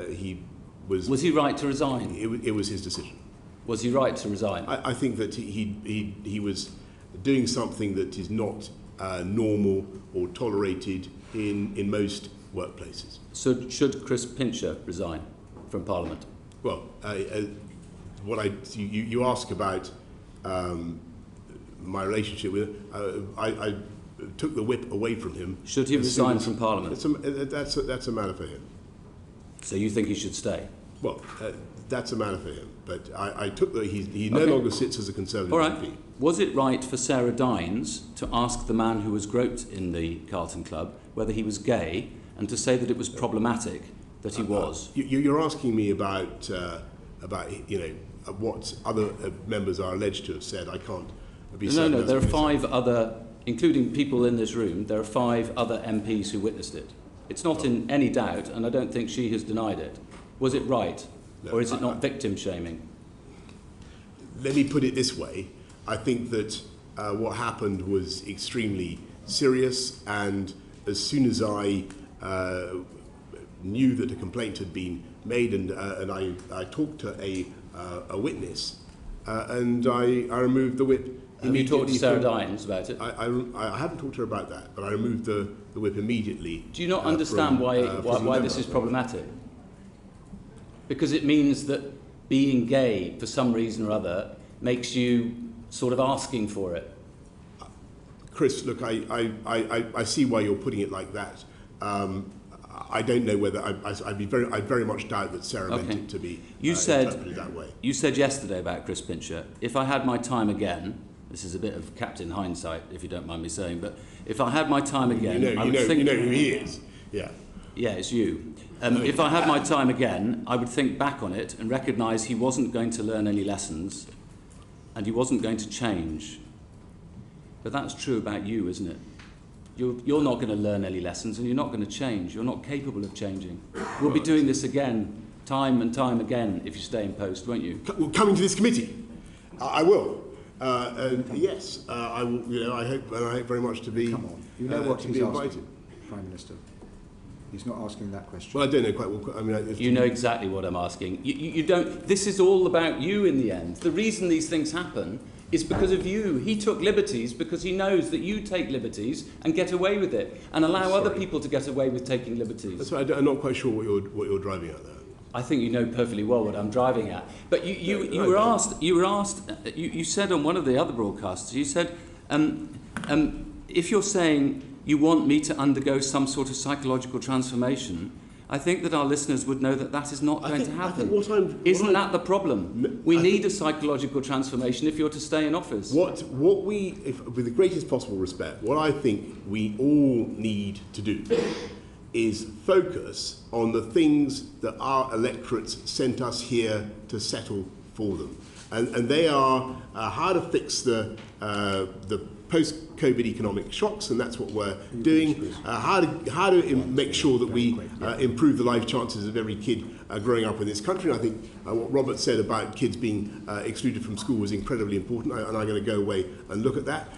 he was. Was he right to resign? It was his decision. Was he right to resign? I think that he was doing something that is not normal or tolerated in most workplaces. So should Chris Pincher resign from Parliament? Well, you ask about my relationship with him. I took the whip away from him. Should he resign from Parliament? That's a matter for him. So you think he should stay? Well, that's a matter for him. But I took the. He no longer sits as a Conservative All right. MP. Was it right for Sarah Dines to ask the man who was groped in the Carlton Club whether he was gay, and to say that it was problematic that he was? You're asking me about what other members are alleged to have said. I can't be certain. No, there are 5 other, including people in this room, there are 5 other MPs who witnessed it. It's not in any doubt, and I don't think she has denied it. Was it right, or is it not victim shaming? Let me put it this way. I think that what happened was extremely serious, and as soon as I knew that a complaint had been made, and I talked to a witness, and I removed the whip. Have you talked to Sarah Dines about it? I haven't talked to her about that, but I removed the whip immediately. Do you not understand why this is problematic? Because it means that being gay, for some reason or other, makes you sort of asking for it. Chris, look, I see why you're putting it like that. I don't know whether I very much doubt that Sarah meant it to be interpreted that way. You said yesterday about Chris Pincher, if I had my time again, this is a bit of Captain Hindsight, if you don't mind me saying, but if I had my time again, I would think... You know who he is, yeah. Yeah, it's you. If I had my time again, I would think back on it and recognise he wasn't going to learn any lessons and he wasn't going to change. But that's true about you, isn't it? You're not going to learn any lessons and you're not going to change. You're not capable of changing. We'll be doing this again, time and time again, if you stay in post, won't you? Well, coming to this committee, I will. And yes, I will. You know, I hope very much to be. Come on, you know what he's invited. asking, Prime Minister. He's not asking that question. Well, I don't know quite well. I mean, you know exactly what I'm asking. You don't. This is all about you in the end. The reason these things happen is because of you. He took liberties because he knows that you take liberties and get away with it, and allow other people to get away with taking liberties. That's right. I'm not quite sure what you're driving at there. I think you know perfectly well what I'm driving at. But you were asked. You said on one of the other broadcasts. You said, if you're saying you want me to undergo some sort of psychological transformation, I think that our listeners would know that that is not going to happen. Isn't that the problem? We need a psychological transformation if you're to stay in office. With the greatest possible respect, what I think we all need to do is focus on the things that our electorates sent us here to settle for them. And they are how to fix the post-COVID economic shocks, and that's what we're doing. How to make sure that we improve the life chances of every kid growing up in this country. And I think what Robert said about kids being excluded from school was incredibly important, and I'm going to go away and look at that.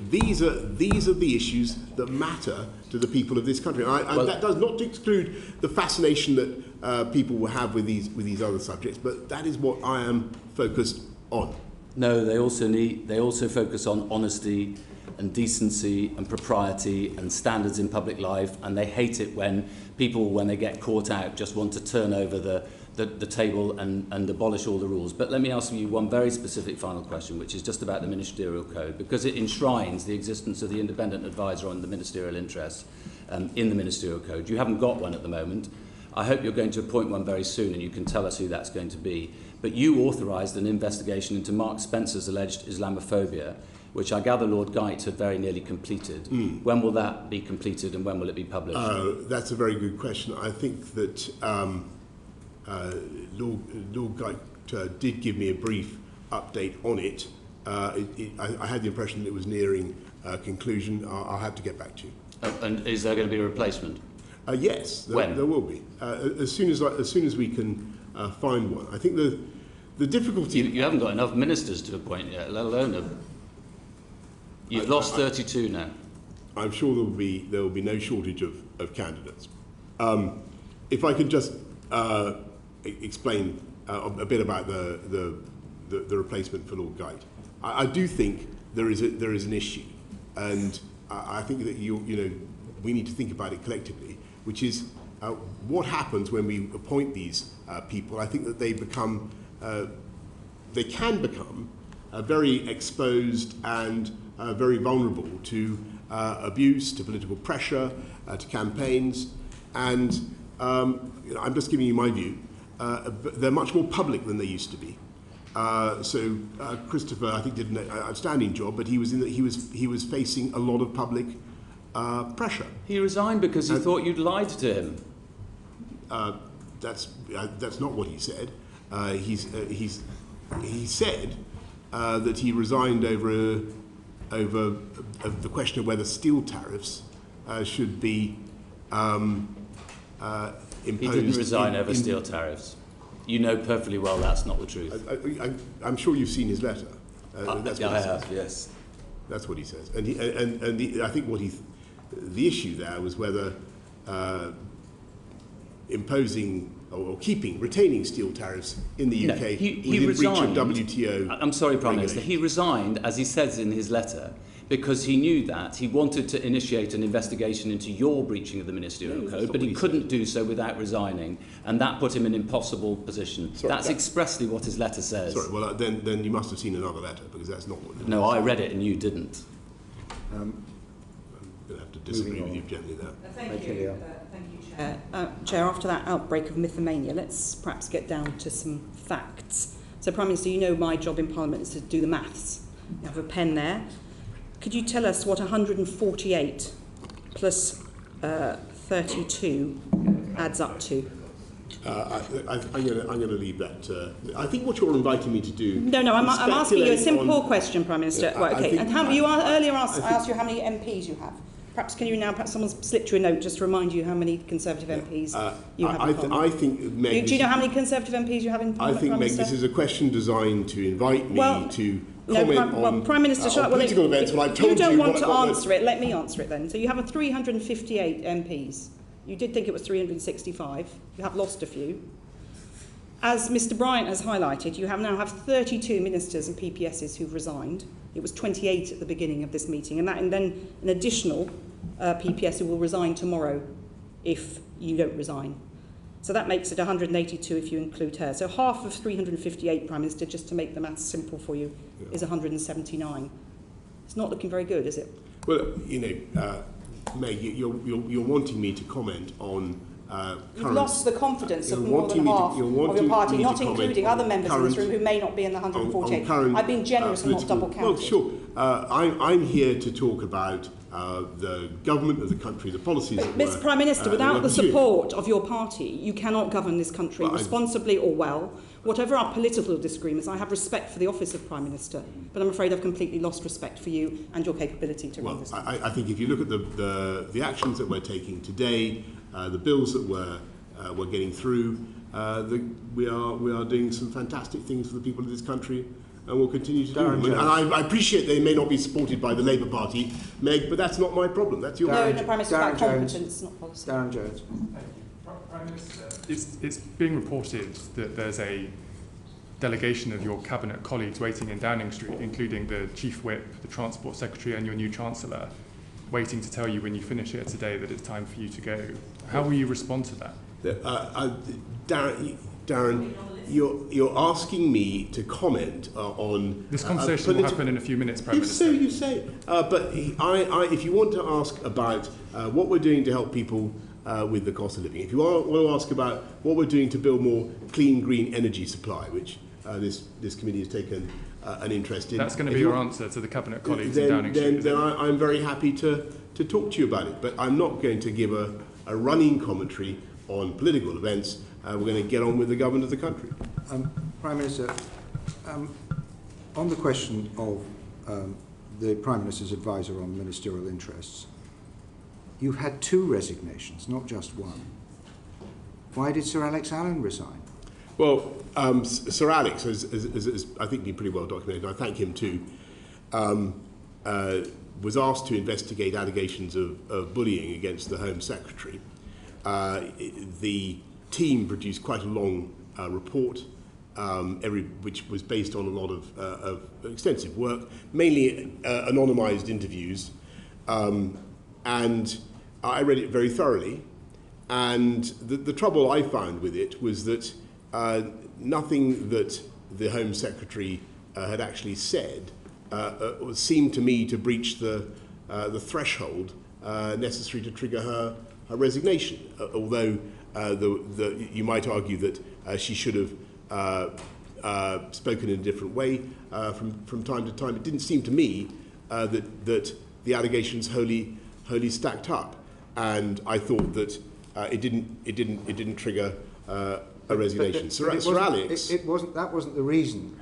These are the issues that matter to the people of this country. And that does not exclude the fascination that people will have with these other subjects, but that is what I am focused on. No, they also focus on honesty and decency and propriety and standards in public life, and they hate it when people, when they get caught out, just want to turn over the table and abolish all the rules. But let me ask you one very specific final question, which is just about the ministerial code, because it enshrines the existence of the independent advisor on the ministerial interests in the ministerial code. You haven't got one at the moment. I hope you're going to appoint one very soon, and you can tell us who that's going to be. But you authorised an investigation into Mark Spencer's alleged Islamophobia, which I gather Lord Geit had very nearly completed. When will that be completed and when will it be published? That's a very good question. I think that Lord Geit did give me a brief update on it. I had the impression that it was nearing conclusion. I'll have to get back to you. And is there going to be a replacement? Yes, there will be. As soon as we can find one. I think the difficulty... You haven't got enough ministers to appoint yet, let alone You've lost 32 now. I'm sure there will be no shortage of candidates. If I could just explain a bit about the replacement for Lord Geit. I do think there is an issue, and I think that we need to think about it collectively. which is what happens when we appoint these people. I think that they can become very exposed and very vulnerable to abuse, to political pressure, to campaigns, and I'm just giving you my view. They're much more public than they used to be. So Christopher, I think, did an outstanding job, but he was facing a lot of public pressure. He resigned because he thought you'd lied to him. That's not what he said. He said that he resigned over the question of whether steel tariffs should be imposed. He didn't resign over steel tariffs. You know perfectly well that's not the truth. I'm sure you've seen his letter. That's what I have, yes. That's what he says. And I think the issue there was whether imposing or retaining steel tariffs in the UK he resigned. Breach of WTO. I'm sorry, Prime Minister. He resigned, as he says in his letter, because he knew that he wanted to initiate an investigation into your breaching of the ministerial code, but he couldn't do so without resigning, and that put him in an impossible position. That's expressly what his letter says. Sorry, well then you must have seen another letter, because that's not what. No, I read it and you didn't. I'm going to have to disagree with you gently there. Thank you. Thank you, Chair. Chair, after that outbreak of mythomania, let's perhaps get down to some facts. So, Prime Minister, you know my job in Parliament is to do the maths. You have a pen there. Could you tell us what 148 plus 32 adds up to? I'm going to leave that. I think what you're inviting me to do. No, I'm asking you a simple question, Prime Minister. Yeah, right, okay. And how you earlier asked, I asked you how many MPs you have. Perhaps someone's slipped you a note just to remind you how many Conservative MPs you have in Parliament. I think, Meg, do you know how many Conservative MPs you have in Parliament? I think, Meg, this is a question designed to invite me to comment on Prime Minister, political events. When I've told you don't want to answer it, let me answer it then. So you have 358 MPs. You did think it was 365. You have lost a few. As Mr Bryant has highlighted, you now have 32 ministers and PPSs who've resigned. It was 28 at the beginning of this meeting, and then an additional PPS who will resign tomorrow if you don't resign. So that makes it 182 if you include her. So half of 358, Prime Minister, just to make the maths simple for you, is 179. It's not looking very good, is it? Well, Meg, you're wanting me to comment on You've lost the confidence of more than half of your party, not including other members in this room who may not be in the 148. I've been generous and not double counted. Well, sure. I'm here to talk about the government of the country, the policies. Mr. Prime Minister, without the support of your party, you cannot govern this country responsibly or well. Whatever our political disagreements, I have respect for the office of Prime Minister, but I'm afraid I've completely lost respect for you and your capability to run this country. I think if you look at the actions that we're taking today, the bills that we're getting through, we are doing some fantastic things for the people of this country, and we'll continue to do them. And I appreciate they may not be supported by the Labour Party, Meg, but that's not my problem. That's your problem. No, Prime Minister, about competence, not policy. Darren Jones. Prime Minister, it's being reported that there's a delegation of your cabinet colleagues waiting in Downing Street, including the Chief Whip, the Transport Secretary and your new Chancellor, waiting to tell you when you finish here today that it's time for you to go. How will you respond to that? Darren, you're asking me to comment on... This conversation will happen in a few minutes, Prime Minister. So you say. But if you want to ask about what we're doing to help people with the cost of living, if you want to ask about what we're doing to build more clean, green energy supply, which this committee has taken an interest in... That's going to be your answer to the Cabinet colleagues in Downing Street. Then I'm very happy to talk to you about it. But I'm not going to give a running commentary on political events. We're going to get on with the government of the country. Prime Minister, on the question of the Prime Minister's advisor on ministerial interests, you've had 2 resignations, not just one. Why did Sir Alex Allen resign? Well, Sir Alex has I think, been pretty well documented. I thank him too. Was asked to investigate allegations of bullying against the Home Secretary. The team produced quite a long report, which was based on a lot of extensive work, mainly anonymised interviews, and I read it very thoroughly. And the trouble I found with it was that nothing that the Home Secretary had actually said seemed to me to breach the threshold necessary to trigger her resignation, although you might argue that she should have spoken in a different way from time to time. It didn't seem to me that the allegations wholly stacked up, and I thought that it didn't trigger a resignation. Sir Alex, that wasn't the reason.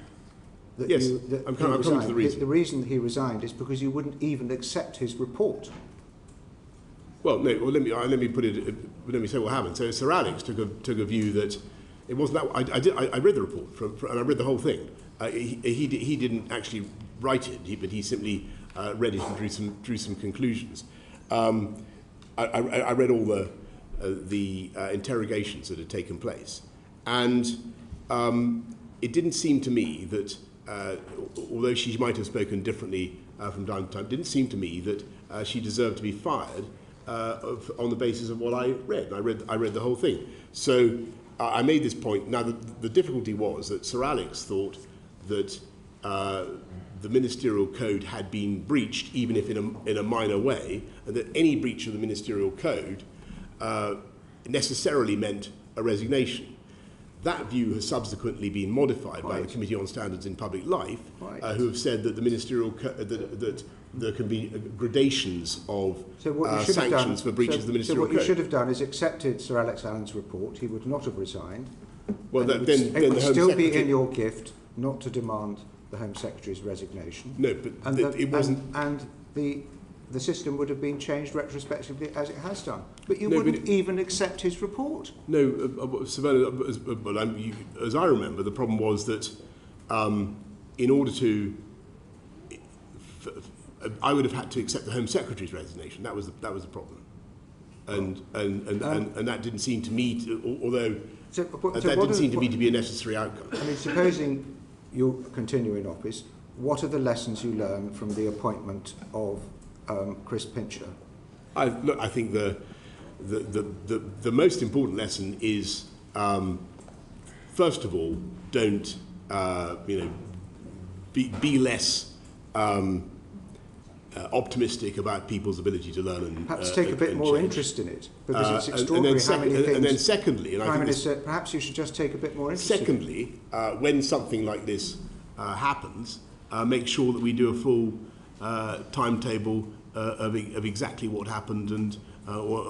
That yes, I'm coming to the reason. The reason he resigned is because you wouldn't even accept his report. Well, no. Well, let me put it. Let me say what happened. So Sir Alex took a view that it wasn't that. I read the report and I read the whole thing. He didn't actually write it, but he simply read it and drew some conclusions. I read all the interrogations that had taken place, and it didn't seem to me that, although she might have spoken differently from time to time, it didn't seem to me that she deserved to be fired on the basis of what I read. And I read the whole thing. So I made this point. Now, the difficulty was that Sir Alex thought that the ministerial code had been breached, even if in a minor way, and that any breach of the ministerial code necessarily meant a resignation. That view has subsequently been modified by the Committee on Standards in Public Life, who have said that the ministerial that there can be gradations of sanctions for breaches of the ministerial code. So what you should have done is accepted Sir Alex Allen's report. He would not have resigned. Well, then it would the Home still Secretary be in your gift not to demand the Home Secretary's resignation. No, but it wasn't. And the system would have been changed retrospectively as it has done. But you wouldn't even accept his report. No, Savannah, as I remember, the problem was that in order to, I would have had to accept the Home Secretary's resignation. That was the problem, and that didn't seem to me, although that didn't seem to me to be a necessary outcome. I mean, supposing you continue in office, what are the lessons you learn from the appointment of Chris Pincher? I think the most important lesson is, first of all, don't be less optimistic about people's ability to learn and perhaps take a bit more interest in it, because it's extraordinary how many things. And then secondly, and Prime Minister, perhaps you should just take a bit more interest. Secondly, when something like this happens, make sure that we do a full timetable of exactly what happened and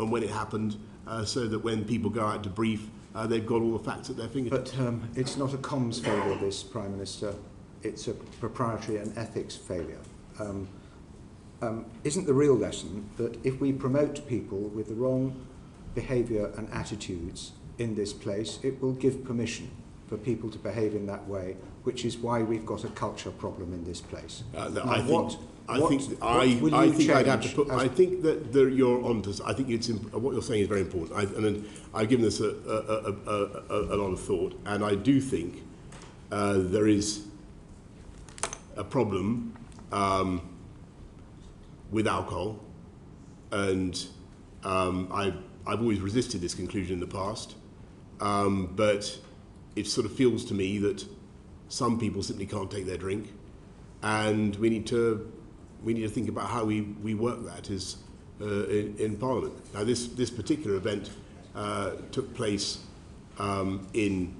when it happened, so that when people go out to brief, they've got all the facts at their fingertips. But it's not a comms failure, this, Prime Minister. It's a proprietary and ethics failure. Isn't the real lesson that if we promote people with the wrong behaviour and attitudes in this place, it will give permission for people to behave in that way, which is why we've got a culture problem in this place. I think I'd have to put. I think that you're onto. I think what you're saying is very important. I've given this a lot of thought, and I do think there is a problem with alcohol, and I've always resisted this conclusion in the past, but it sort of feels to me that some people simply can't take their drink, and we need to think about how we work that in Parliament. Now, this particular event took place in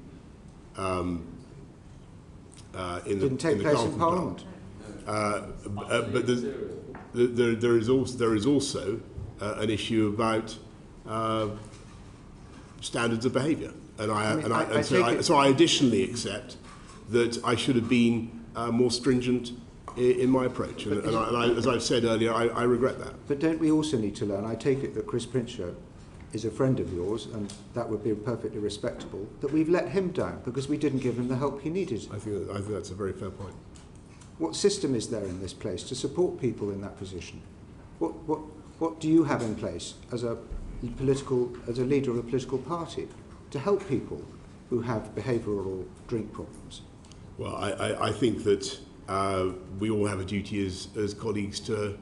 didn't take place in Parliament. But there is also an issue about standards of behaviour, so I additionally accept that I should have been more stringent in my approach, and as I've said earlier, I regret that. But don't we also need to learn? I take it that Chris Pincher is a friend of yours, and that would be perfectly respectable, that we've let him down because we didn't give him the help he needed. I think that's a very fair point. What system is there in this place to support people in that position? What do you have in place as a leader of a political party to help people who have behavioural or drink problems? Well, I think that we all have a duty as colleagues to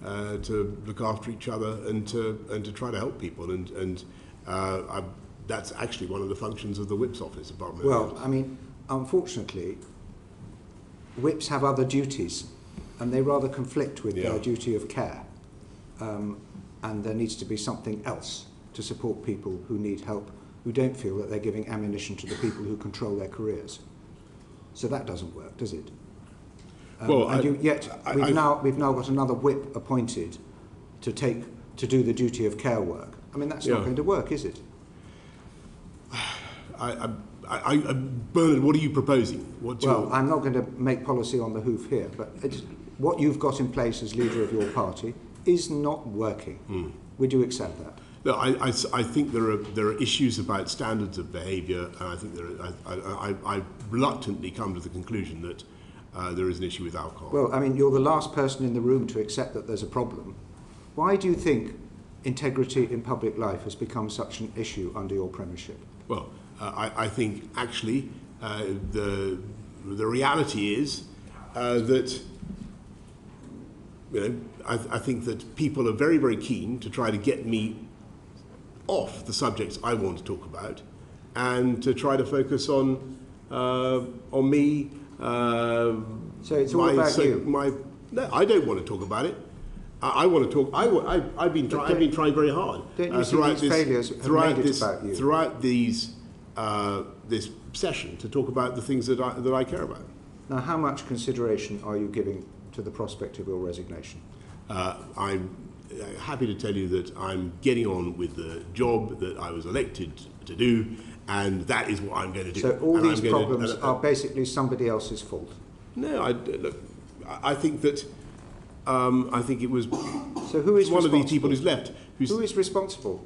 look after each other and to try to help people, and That's actually one of the functions of the Whip's office. Well, I mean, unfortunately, Whips have other duties, and they rather conflict with their duty of care. And there needs to be something else to support people who need help, who don't feel that they're giving ammunition to the people who control their careers. So that doesn't work, does it? We've now got another Whip appointed to do the duty of care work. I mean, that's not going to work, is it? Bernard, what are you proposing? I'm not going to make policy on the hoof here, but what you've got in place as leader of your party is not working. Would you accept that? No, I think there are issues about standards of behaviour, and I think I reluctantly come to the conclusion that there is an issue with alcohol. Well, I mean, you're the last person in the room to accept that there's a problem. Why do you think integrity in public life has become such an issue under your premiership? Well, I think actually the reality is that I think that people are very, very keen to try to get me off the subjects I want to talk about, and to try to focus on me. So it's all about you. No, I don't want to talk about it. I want to talk. I've been trying very hard. Don't you see these failures have made it about you? Throughout this session, to talk about the things that I care about. Now, how much consideration are you giving to the prospect of your resignation? I'm happy to tell you that I'm getting on with the job that I was elected to do, and that is what I'm going to do. So all these problems are basically somebody else's fault? No, I think that I think it was so who is one of these people who's left. Who is responsible?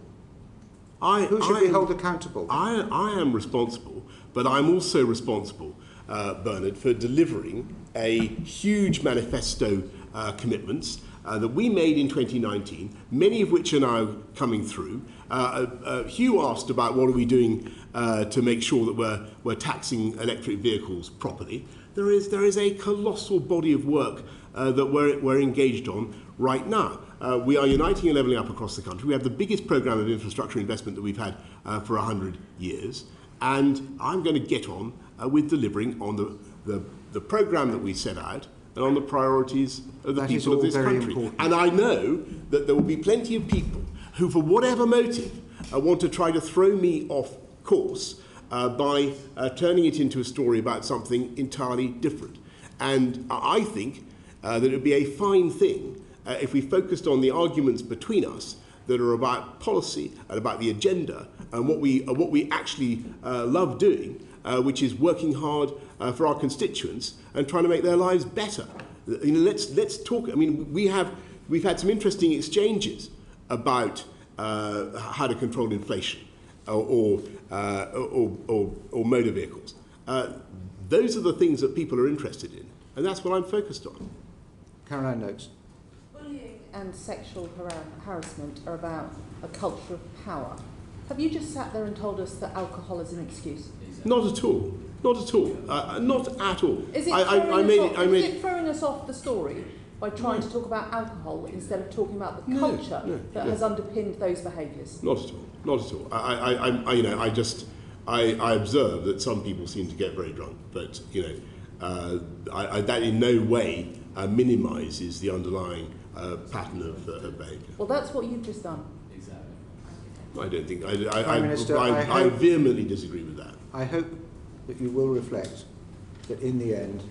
Who should be held accountable? I am responsible, but I'm also responsible, Bernard, for delivering a huge manifesto commitments that we made in 2019, many of which are now coming through. Hugh asked about what are we doing to make sure that we're taxing electric vehicles properly. There is a colossal body of work that we're engaged on right now. We are uniting and levelling up across the country. We have the biggest programme of infrastructure investment that we've had for 100 years. And I'm going to get on with delivering on the programme that we set out and on the priorities of the people of this country. Important. And I know that there will be plenty of people who, for whatever motive, want to try to throw me off course by turning it into a story about something entirely different. And I think that it would be a fine thing if we focused on the arguments between us that are about policy and about the agenda and what we actually love doing, which is working hard for our constituents and trying to make their lives better. Let's talk. I mean, we've had some interesting exchanges about how to control inflation or motor vehicles. Those are the things that people are interested in, and that's what I'm focused on. Caroline Noakes. Bullying and sexual harassment are about a culture of power. Have you just sat there and told us that alcohol is an excuse? Not at all. Not at all. Not at all. Is it throwing us off the story by trying to talk about alcohol instead of talking about the culture that has underpinned those behaviours? Not at all. Not at all. I observe that some people seem to get very drunk, but that in no way minimises the underlying pattern of behaviour. Well, that's what you've just done. I don't think. Prime Minister, I vehemently disagree with that. I hope that you will reflect that in the end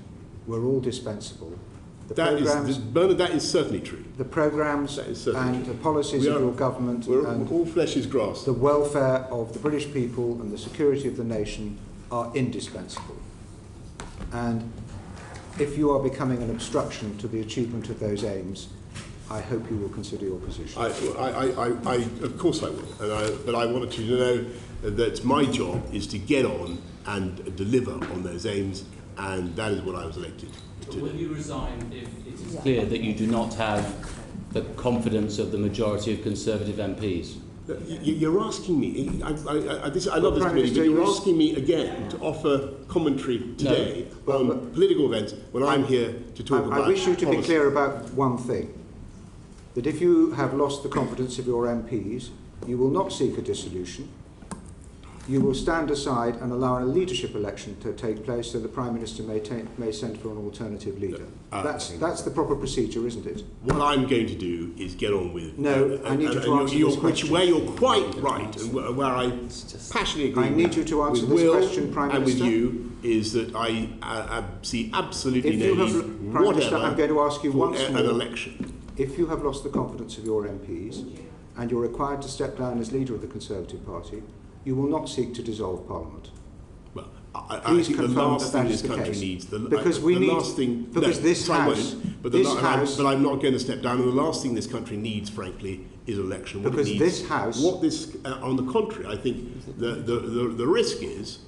we're all dispensable. Bernard, that is certainly true. The programmes and the policies of your government and all flesh is grass. The welfare of the British people and the security of the nation are indispensable. And if you are becoming an obstruction to the achievement of those aims, I hope you will consider your position. Of course I will. But I wanted you to know that my job is to get on and deliver on those aims, and that is what I was elected to do. Will you resign if it is clear that you do not have the confidence of the majority of Conservative MPs? You're asking me, I love this committee, but you're asking me again to offer commentary today on political events when I'm here to talk about I wish you to policy. be clear about one thing, that if you have lost the confidence of your MPs, You will not seek a dissolution. You will stand aside and allow a leadership election to take place so the Prime Minister may send for an alternative leader. That's the proper procedure, isn't it? What I'm going to do is get on with... No, I need you to answer this question. Where you're quite right, and where I passionately agree I need you to answer this question, Prime Minister. And with you, is that I see absolutely no need Prime Minister, I'm going to ask you once more, an election. If you have lost the confidence of your MPs and you're required to step down as leader of the Conservative Party, you will not seek to dissolve Parliament. Well, I think the last thing this country needs, because this House, but I'm not going to step down. And the last thing this country needs, frankly, is election. Because this House, on the contrary, I think the risk is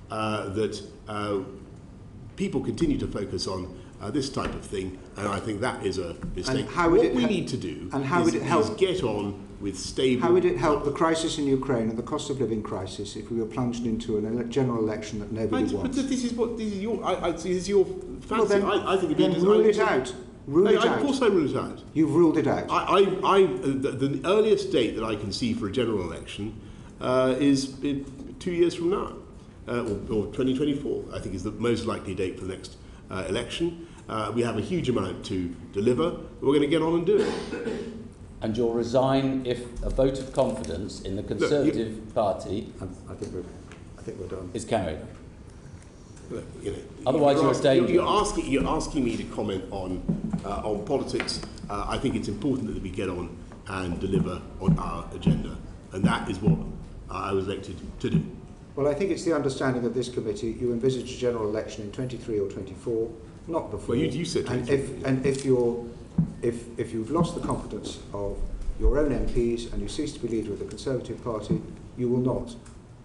that people continue to focus on this type of thing, and I think that is a mistake. What we need to do is get on with stable... How would it help the crisis in Ukraine and the cost of living crisis if we were plunged into a general election that nobody wants? But this is your fancy. Well, then, I think then rule it out. Rule it out. Of course I rule it out. You've ruled it out. The earliest date that I can see for a general election is 2 years from now, or 2024, I think is the most likely date for the next election. We have a huge amount to deliver. We're going to get on and do it. And you'll resign if a vote of confidence in the Conservative Party I think we're done. is carried. Look, Otherwise, you're a danger. You're asking me to comment on politics. I think it's important that we get on and deliver on our agenda, and that is what I was elected to do. Well, I think it's the understanding of this committee you envisage a general election in 23 or 24, not before. Well, you said 23. And if you've lost the confidence of your own MPs and you cease to be leader of the Conservative Party, you will not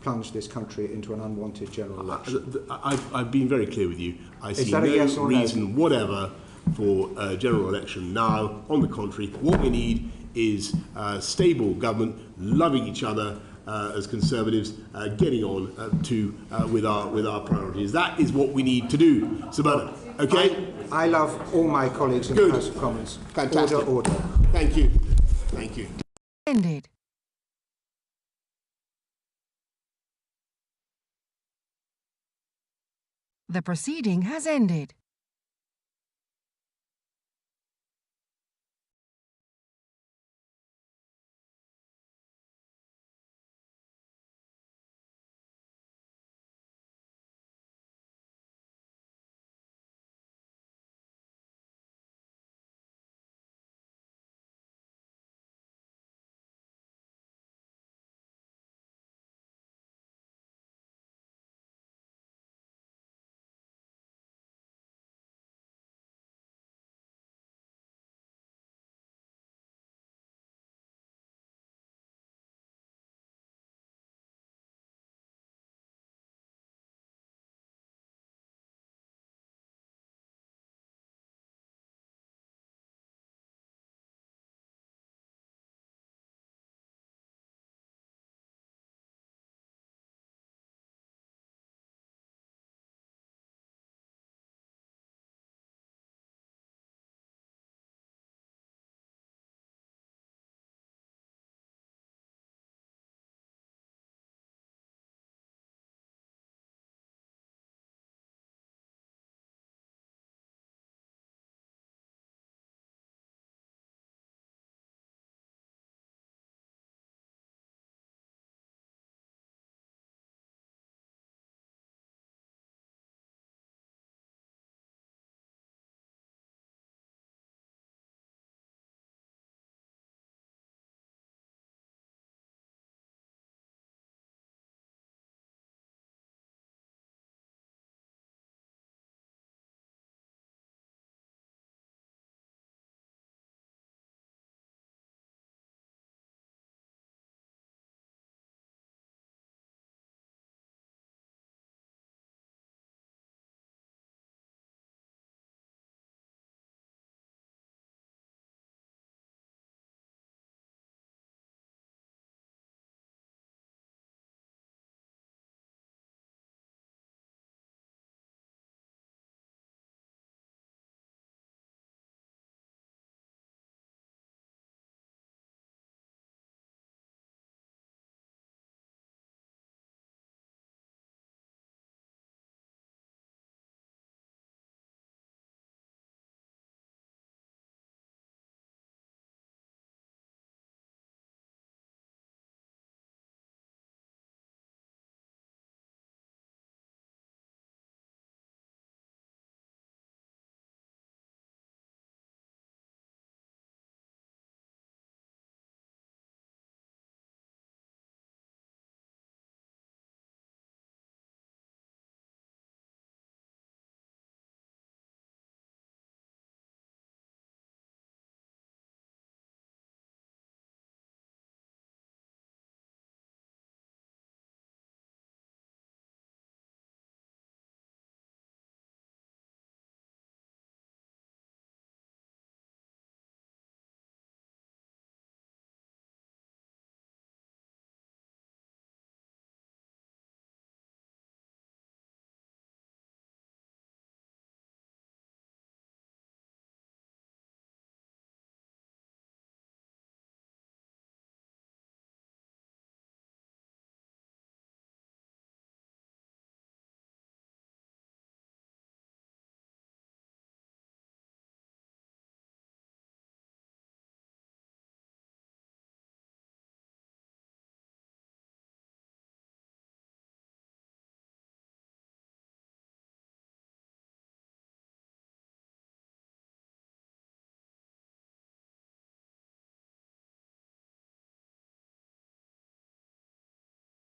plunge this country into an unwanted general election. I've been very clear with you. I see no reason whatever for a general election now. On the contrary, what we need is stable government, loving each other as Conservatives, getting on with our priorities. That is what we need to do. Sabana, okay? I love all my colleagues in the House of Commons. Fantastic. Order. Thank you. Thank you. Ended. The proceeding has ended.